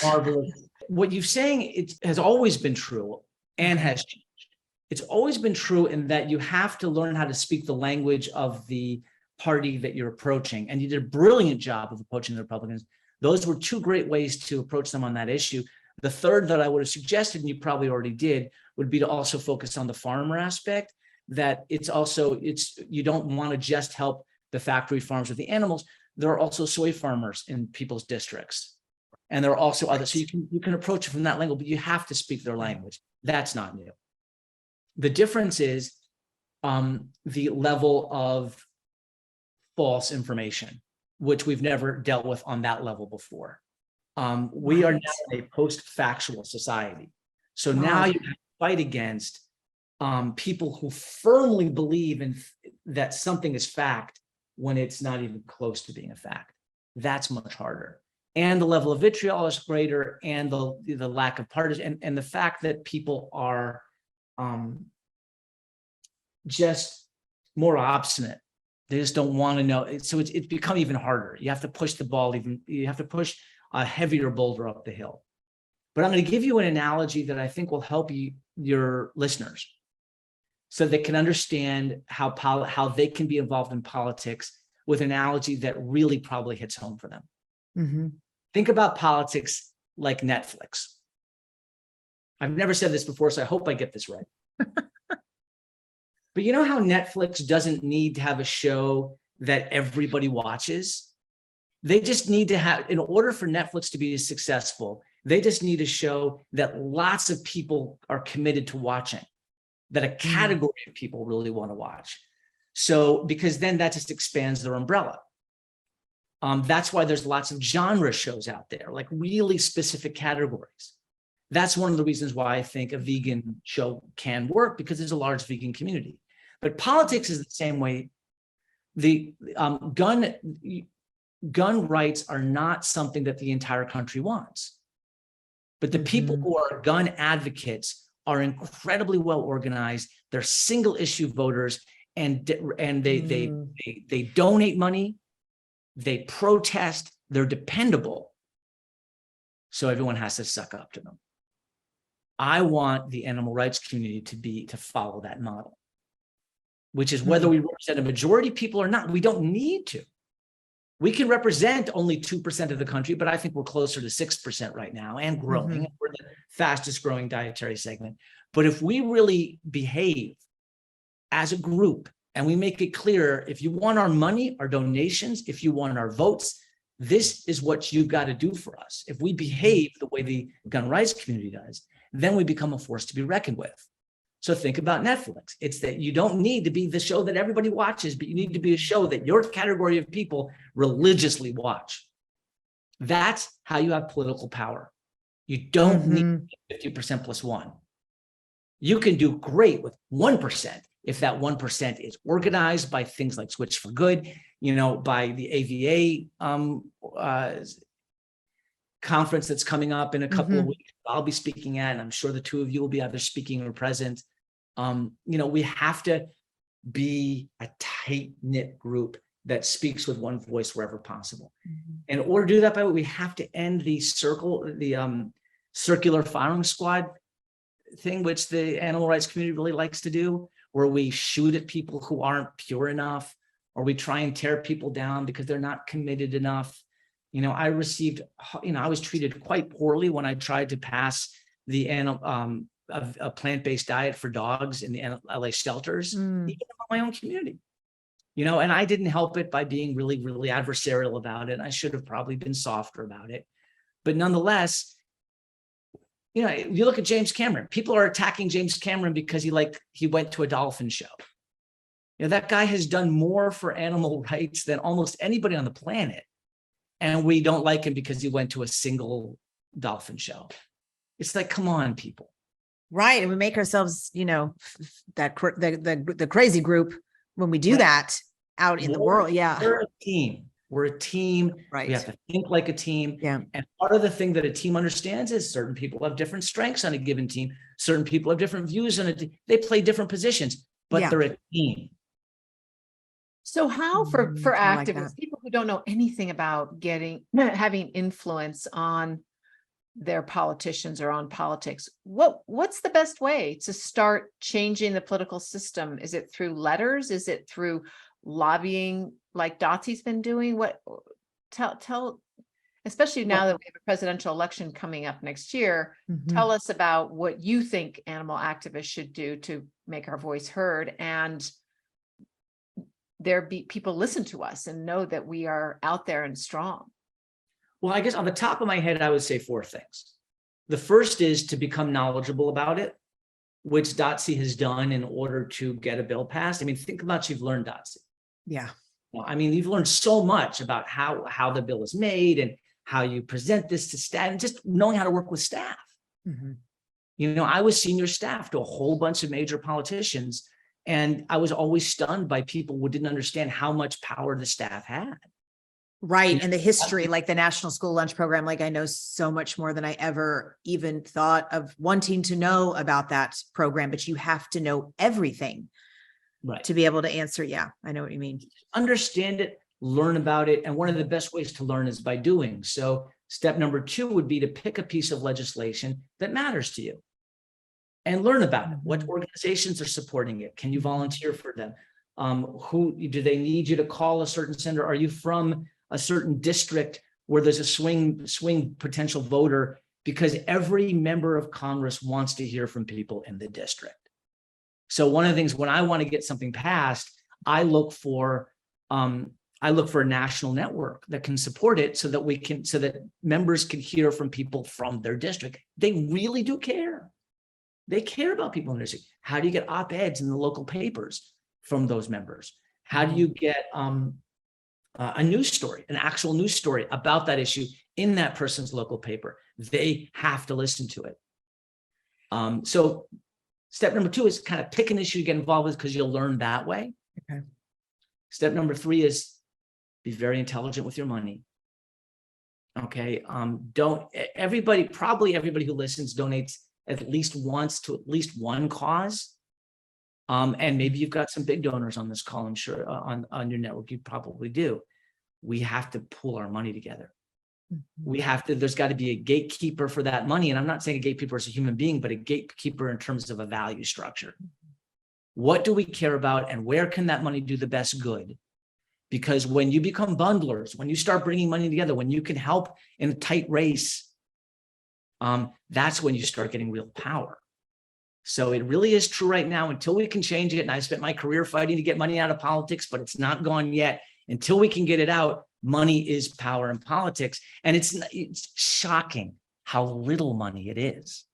B: Marvelous. What you're saying, it has always been true and has changed. It's always been true in that you have to learn how to speak the language of the party that you're approaching. And you did a brilliant job of approaching the Republicans. Those were two great ways to approach them on that issue. The third that I would have suggested, and you probably already did, would be to also focus on the farmer aspect, that you don't want to just help the factory farms with the animals. There are also soy farmers in people's districts. And there are also others. So you can approach it from that language, but you have to speak their language. That's not new. The difference is the level of false information, which we've never dealt with on that level before. We are now a post-factual society. So now you have to fight against people who firmly believe that something is fact when it's not even close to being a fact. That's much harder. And the level of vitriol is greater, and the lack of partisan, and the fact that people are just more obstinate. They just don't want to know. So it's become even harder. You have to push the ball you have to push a heavier boulder up the hill. But I'm going to give you an analogy that I think will help your listeners, so they can understand how they can be involved in politics with an analogy that really probably hits home for them.
A: Mm-hmm.
B: Think about politics like Netflix. I've never said this before, so I hope I get this right. But you know how Netflix doesn't need to have a show that everybody watches? They just need to have, in order for Netflix to be successful, they just need a show that lots of people are committed to watching, that a category of people really want to watch. So, because then that just expands their umbrella. That's why there's lots of genre shows out there, like really specific categories. That's one of the reasons why I think a vegan show can work, because there's a large vegan community. But politics is the same way. The gun rights are not something that the entire country wants. But the people who are gun advocates are incredibly well organized. They're single issue voters, and they donate money, they protest, they're dependable. So everyone has to suck up to them. I want the animal rights community to follow that model, which is whether we represent a majority of people or not. We don't need to. We can represent only 2% of the country, but I think we're closer to 6% right now and growing. We're the fastest growing dietary segment. But if we really behave as a group and we make it clear, if you want our money, our donations, if you want our votes, this is what you've got to do for us. If we behave the way the gun rights community does, then we become a force to be reckoned with. So think about Netflix. It's that you don't need to be the show that everybody watches, but you need to be a show that your category of people religiously watch. That's how you have political power. You don't need 50% plus one. You can do great with 1% if that 1% is organized by things like Switch4Good, by the AVA conference that's coming up in a couple of weeks. I'll be speaking at, and I'm sure the two of you will be either speaking or present. We have to be a tight-knit group that speaks with one voice wherever possible. In order to do that, by the way, we have to end the circular firing squad thing, which the animal rights community really likes to do, where we shoot at people who aren't pure enough, or we try and tear people down because they're not committed enough. I was treated quite poorly when I tried to pass the a plant-based diet for dogs in the LA shelters, even in my own community. And I didn't help it by being really, really adversarial about it. I should have probably been softer about it. But nonetheless, you look at James Cameron, people are attacking James Cameron because he went to a dolphin show. That guy has done more for animal rights than almost anybody on the planet. And we don't like him because he went to a single dolphin show. It's like, come on, people.
A: Right. And we make ourselves, that the crazy group when we do that out in the world. Yeah.
B: We're a team. We're a team.
A: Right.
B: We have to think like a team.
A: Yeah.
B: And part of the thing that a team understands is certain people have different strengths on a given team. Certain people have different views on it. They play different positions, but they're a team.
C: So how for
A: I
C: activists,
A: like
C: people who don't know anything about having influence on their politicians or on politics, what's the best way to start changing the political system? Is it through letters? Is it through lobbying like Dotsy's been doing? Tell, especially now that we have a presidential election coming up next year, tell us about what you think animal activists should do to make our voice heard and people listen to us and know that we are out there and strong.
B: Well, I guess on the top of my head, I would say 4 things. The first is to become knowledgeable about it, which Dotsy has done in order to get a bill passed. I mean, think about you've learned Dotsy.
A: Yeah.
B: I mean, you've learned so much about how the bill is made and how you present this to staff, and just knowing how to work with staff. I was senior staff to a whole bunch of major politicians, and I was always stunned by people who didn't understand how much power the staff had.
A: Right. And the history, like the National School Lunch Program, like I know so much more than I ever even thought of wanting to know about that program, but you have to know everything to be able to answer. Yeah, I know what you mean.
B: Understand it, learn about it. And one of the best ways to learn is by doing. So step number 2 would be to pick a piece of legislation that matters to you and learn about it. What organizations are supporting it? Can you volunteer for them? Who do they need you to call a certain senator? Are you from a certain district where there's a swing potential voter? Because every member of Congress wants to hear from people in the district. So one of the things when I want to get something passed, I look for a national network that can support it so that members can hear from people from their district. They really do care. They care about people in their district. How do you get op-eds in the local papers from those members? How do you get a news story, an actual news story about that issue in that person's local paper? They have to listen to it. So step number 2 is kind of pick an issue to get involved with because you'll learn that way.
A: Okay.
B: Step number 3 is be very intelligent with your money. Okay. Probably everybody who listens donates at least once to at least one cause. And maybe you've got some big donors on this call, I'm sure, on your network, you probably do. We have to pool our money together. There's got to be a gatekeeper for that money. And I'm not saying a gatekeeper is a human being, but a gatekeeper in terms of a value structure. What do we care about and where can that money do the best good? Because when you become bundlers, when you start bringing money together, when you can help in a tight race, that's when you start getting real power. So it really is true right now until we can change it. And I spent my career fighting to get money out of politics, but it's not gone yet. Until we can get it out, money is power in politics. And it's shocking how little money it is.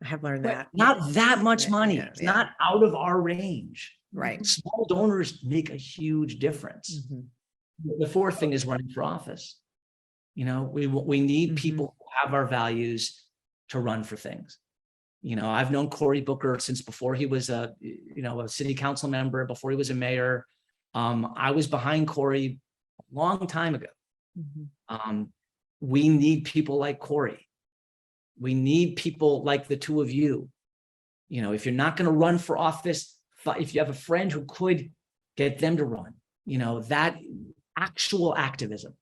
A: I have learned that.
B: Not that much money. It's not out of our range.
A: Right.
B: Small donors make a huge difference. The 4th thing is running for office. We need people who have our values to run for things. I've known Cory Booker since before he was a city council member, before he was a mayor. I was behind Cory a long time ago. We need people like Cory. We need people like the 2 of you. If you're not going to run for office, if you have a friend who could, get them to run, that actual activism,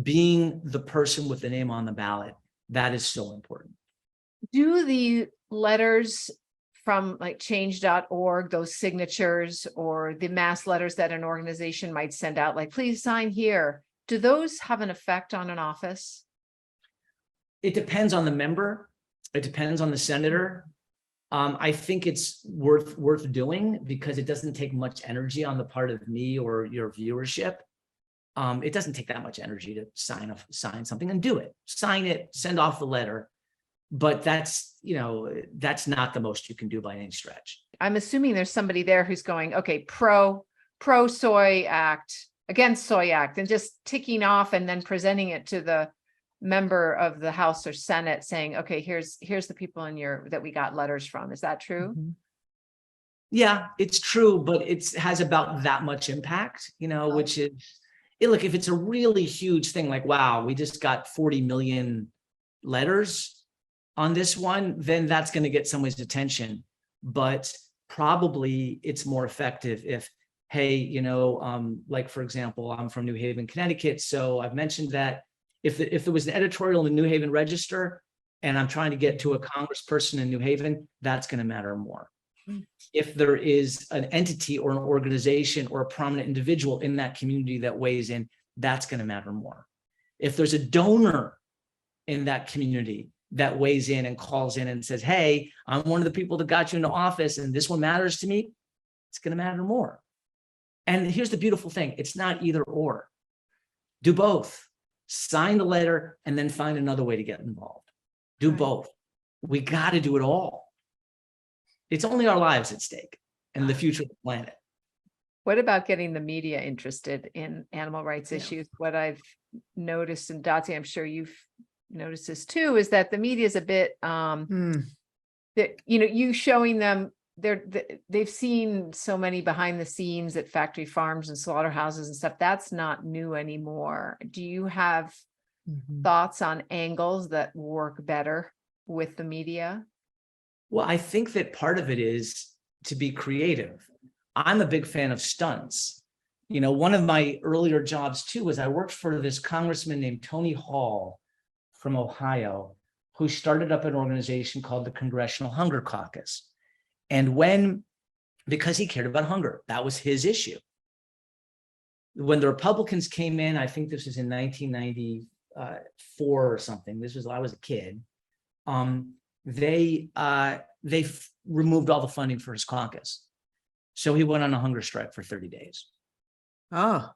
B: being the person with the name on the ballot, that is so important.
C: Do the letters from like change.org, those signatures, or the mass letters that an organization might send out, like, please sign here, do those have an effect on an office?
B: It depends on the member. It depends on the senator. I think it's worth doing because it doesn't take much energy on the part of me or your viewership. It doesn't take that much energy to sign something and do it. Sign it, send off the letter. But that's not the most you can do by any stretch.
C: I'm assuming there's somebody there who's going, okay, pro Soy Act, against Soy Act, and just ticking off and then presenting it to the member of the House or Senate saying, okay, here's the people that we got letters from. Is that true?
A: Mm-hmm.
B: Yeah, it's true, but it has about that much impact, which is, look, if it's a really huge thing, like, wow, we just got 40 million letters on this one, then that's going to get someone's attention. But probably it's more effective if, hey, like, for example, I'm from New Haven, Connecticut. So I've mentioned that if there was an editorial in the New Haven Register and I'm trying to get to a congressperson in New Haven, that's going to matter more. If there is an entity or an organization or a prominent individual in that community that weighs in, that's going to matter more. If there's a donor in that community that weighs in and calls in and says, hey, I'm one of the people that got you into office and this one matters to me, it's going to matter more. And here's the beautiful thing. It's not either or. Do both. Sign the letter and then find another way to get involved. Do both. We got to do it all. It's only our lives at stake and the future of the planet.
C: What about getting the media interested in animal rights issues? What I've noticed, and Dotsie, I'm sure you've noticed this too, is that the media is a bit, you showing them, they've seen so many behind the scenes at factory farms and slaughterhouses and stuff. That's not new anymore. Do you have thoughts on angles that work better with the media?
B: Well, I think that part of it is to be creative. I'm a big fan of stunts. One of my earlier jobs too was I worked for this congressman named Tony Hall from Ohio, who started up an organization called the Congressional Hunger Caucus. And because he cared about hunger, that was his issue. When the Republicans came in, I think this was in 1994 or something. I was a kid. They removed all the funding for his caucus. So he went on a hunger strike for 30 days.
A: Oh.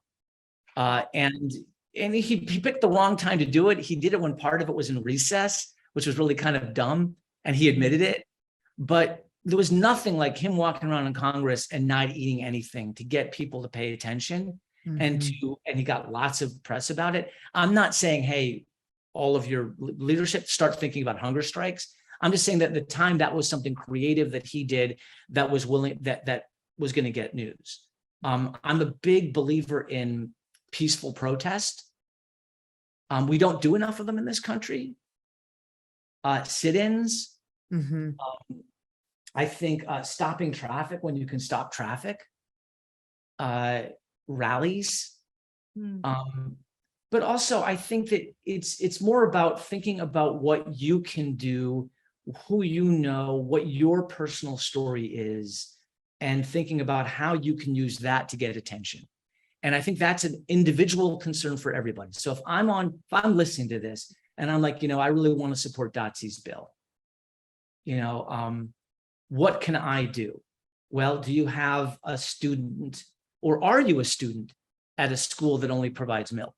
B: And he picked the wrong time to do it. He did it when part of it was in recess, which was really kind of dumb. And he admitted it. But there was nothing like him walking around in Congress and not eating anything to get people to pay attention. And he got lots of press about it. I'm not saying, hey, all of your leadership start thinking about hunger strikes. I'm just saying that at the time that was something creative that he did that was willing, that was going to get news. I'm a big believer in peaceful protest. We don't do enough of them in this country. Sit-ins. I think stopping traffic when you can stop traffic. Rallies. But also I think that it's more about thinking about what you can do, who what your personal story is, and thinking about how you can use that to get attention. And I think that's an individual concern for everybody. So if I'm listening to this and I'm like, I really want to support Dotsie's bill, what can I do? Well, do you have a student, or are you a student at a school that only provides milk?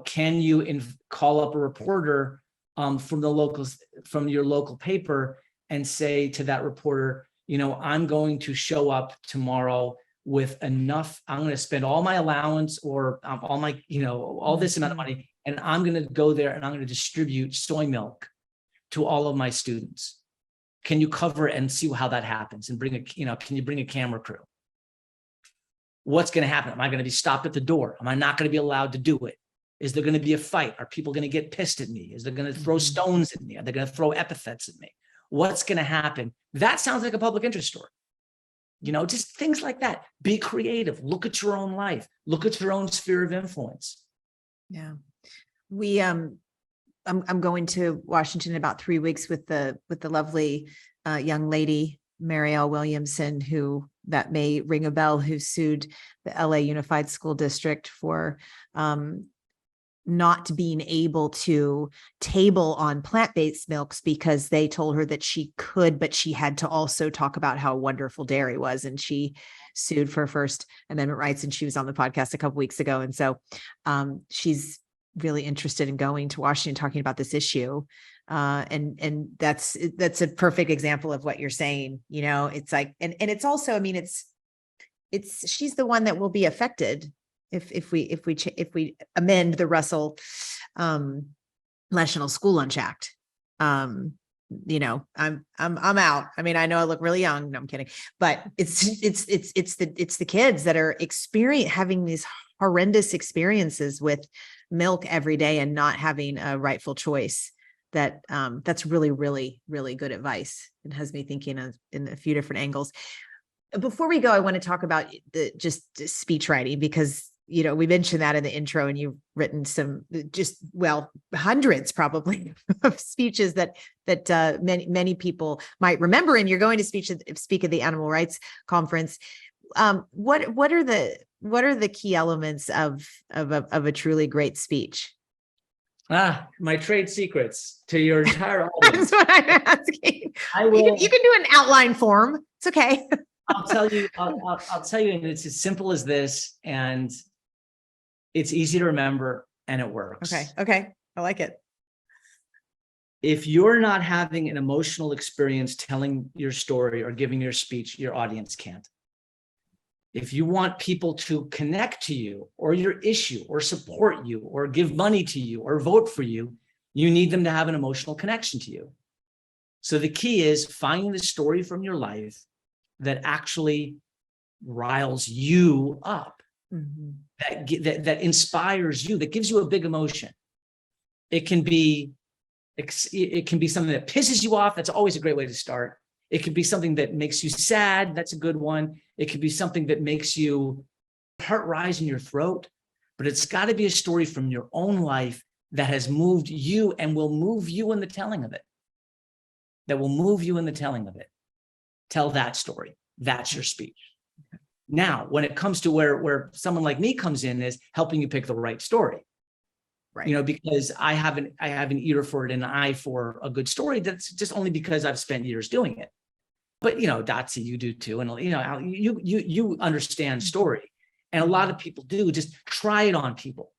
B: Can you call up a reporter from your local paper and say to that reporter, I'm going to show up tomorrow with enough, I'm going to spend all my allowance or all my, all this amount of money, and I'm going to go there and I'm going to distribute soy milk to all of my students. Can you cover it and see how that happens? And can you bring a camera crew? What's going to happen? Am I going to be stopped at the door? Am I not going to be allowed to do it? Is there going to be a fight? Are people going to get pissed at me? Is they going to throw stones at me? Are they going to throw epithets at me? What's going to happen? That sounds like a public interest story. just things like that. Be creative. Look at your own life. Look at your own sphere of influence.
A: Yeah. I'm going to Washington in about 3 weeks with the lovely young lady, Marielle Williamson, who that may ring a bell, who sued the LA Unified School District for not being able to table on plant-based milks because they told her that she could, but she had to also talk about how wonderful dairy was. And she sued for First Amendment rights. And she was on the podcast a couple weeks ago. And so she's really interested in going to Washington, talking about this issue. And that's a perfect example of what you're saying. It's like, and it's also, I mean, it's she's the one that will be affected if we amend the Russell National School Lunch Act. I'm out. I mean, I know I look really young. No, I'm kidding. But it's the kids that are having these horrendous experiences with milk every day and not having a rightful choice. That's really, really, really good advice. It has me thinking in a few different angles. Before we go, I want to talk about just speech writing, because we mentioned that in the intro, and you've written hundreds probably of speeches that many people might remember. And you're going to speak at the Animal Rights Conference. What are the key elements of a truly great speech?
B: My trade secrets to your entire audience.
A: That's what I'm asking. You can do an outline form. It's okay.
B: I'll tell you, and it's as simple as this, and it's easy to remember, and it works.
A: Okay. I like it.
B: If you're not having an emotional experience telling your story or giving your speech, your audience can't. If you want people to connect to you or your issue or support you or give money to you or vote for you, you need them to have an emotional connection to you. So the key is finding the story from your life that actually riles you up, that inspires you, that gives you a big emotion. It can be something that pisses you off. That's always a great way to start. It could be something that makes you sad. That's a good one. It could be something that makes you heart rise in your throat, but it's got to be a story from your own life that has moved you and will move you in the telling of it. Tell that story. That's your speech. Now, when it comes to where someone like me comes in, is helping you pick the right story. Right. Because I have an ear for it and an eye for a good story. That's just only because I've spent years doing it. But Dotsie, you do too, and you understand story, and a lot of people do. Just try it on people.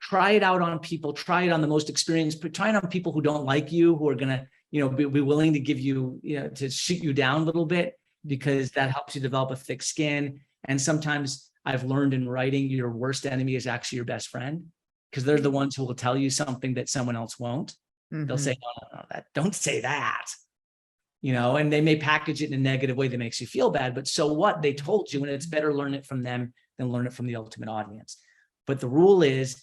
B: Try it out on people. Try it on the most experienced. Try it on people who don't like you, who are gonna be willing to give you to shoot you down a little bit, because that helps you develop a thick skin. And sometimes I've learned in writing, your worst enemy is actually your best friend, because they're the ones who will tell you something that someone else won't. They'll say, no, don't say that. And they may package it in a negative way that makes you feel bad, but so what? They told you, and it's better learn it from them than learn it from the ultimate audience. But the rule is,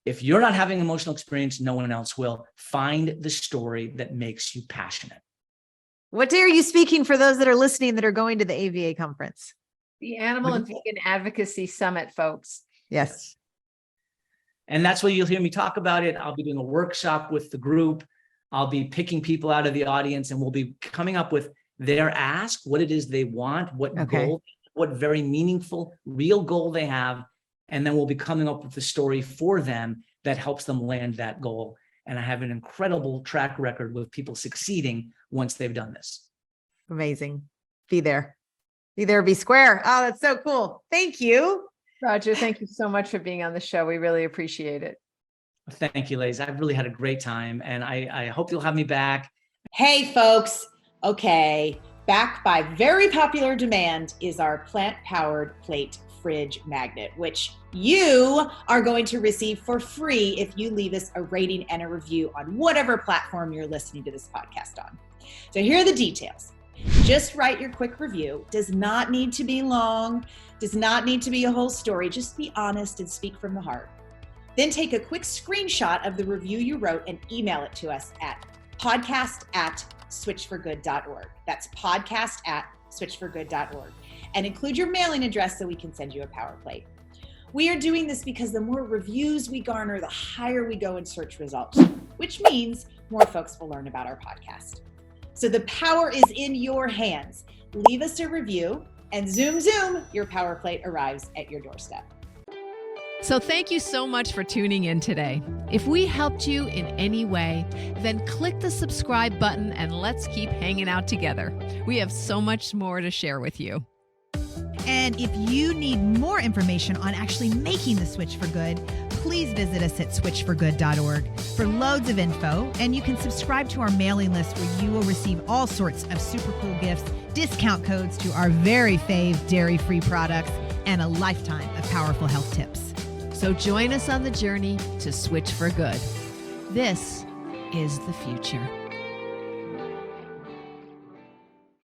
B: if you're not having emotional experience, no one else will. Find the story that makes you passionate.
A: What day are you speaking for those that are listening that are going to the AVA conference?
C: The Animal and Vegan Advocacy Summit, folks.
A: Yes.
B: And that's where you'll hear me talk about it. I'll be doing a workshop with the group. I'll be picking people out of the audience, and we'll be coming up with their ask, what it is they want, what goal, what very meaningful, real goal they have. And then we'll be coming up with a story for them that helps them land that goal. And I have an incredible track record with people succeeding once they've done this.
A: Amazing. Be there, be square. Oh, that's so cool. Thank you.
C: Roger, thank you so much for being on the show. We really appreciate it.
B: Thank you, ladies. I've really had a great time, and I hope you'll have me back.
A: Hey, folks. Okay. Back by very popular demand is our plant-powered plate fridge magnet, which you are going to receive for free if you leave us a rating and a review on whatever platform you're listening to this podcast on. So here are the details. Just write your quick review. Does not need to be long, does not need to be a whole story. Just be honest and speak from the heart. Then take a quick screenshot of the review you wrote and email it to us at podcast@switch4good.org. That's podcast@ switch4good.org and include your mailing address so we can send you a power plate. We are doing this because the more reviews we garner, the higher we go in search results, which means more folks will learn about our podcast. So the power is in your hands. Leave us a review and zoom, your power plate arrives at your doorstep.
D: So thank you so much for tuning in today. If we helped you in any way, then click the subscribe button and let's keep hanging out together. We have so much more to share with you.
E: And if you need more information on actually making the Switch for Good, please visit us at switch4good.org for loads of info. And you can subscribe to our mailing list where you will receive all sorts of super cool gifts, discount codes to our very fave dairy-free products, and a lifetime of powerful health tips.
D: So join us on the journey to Switch for Good. This is the future.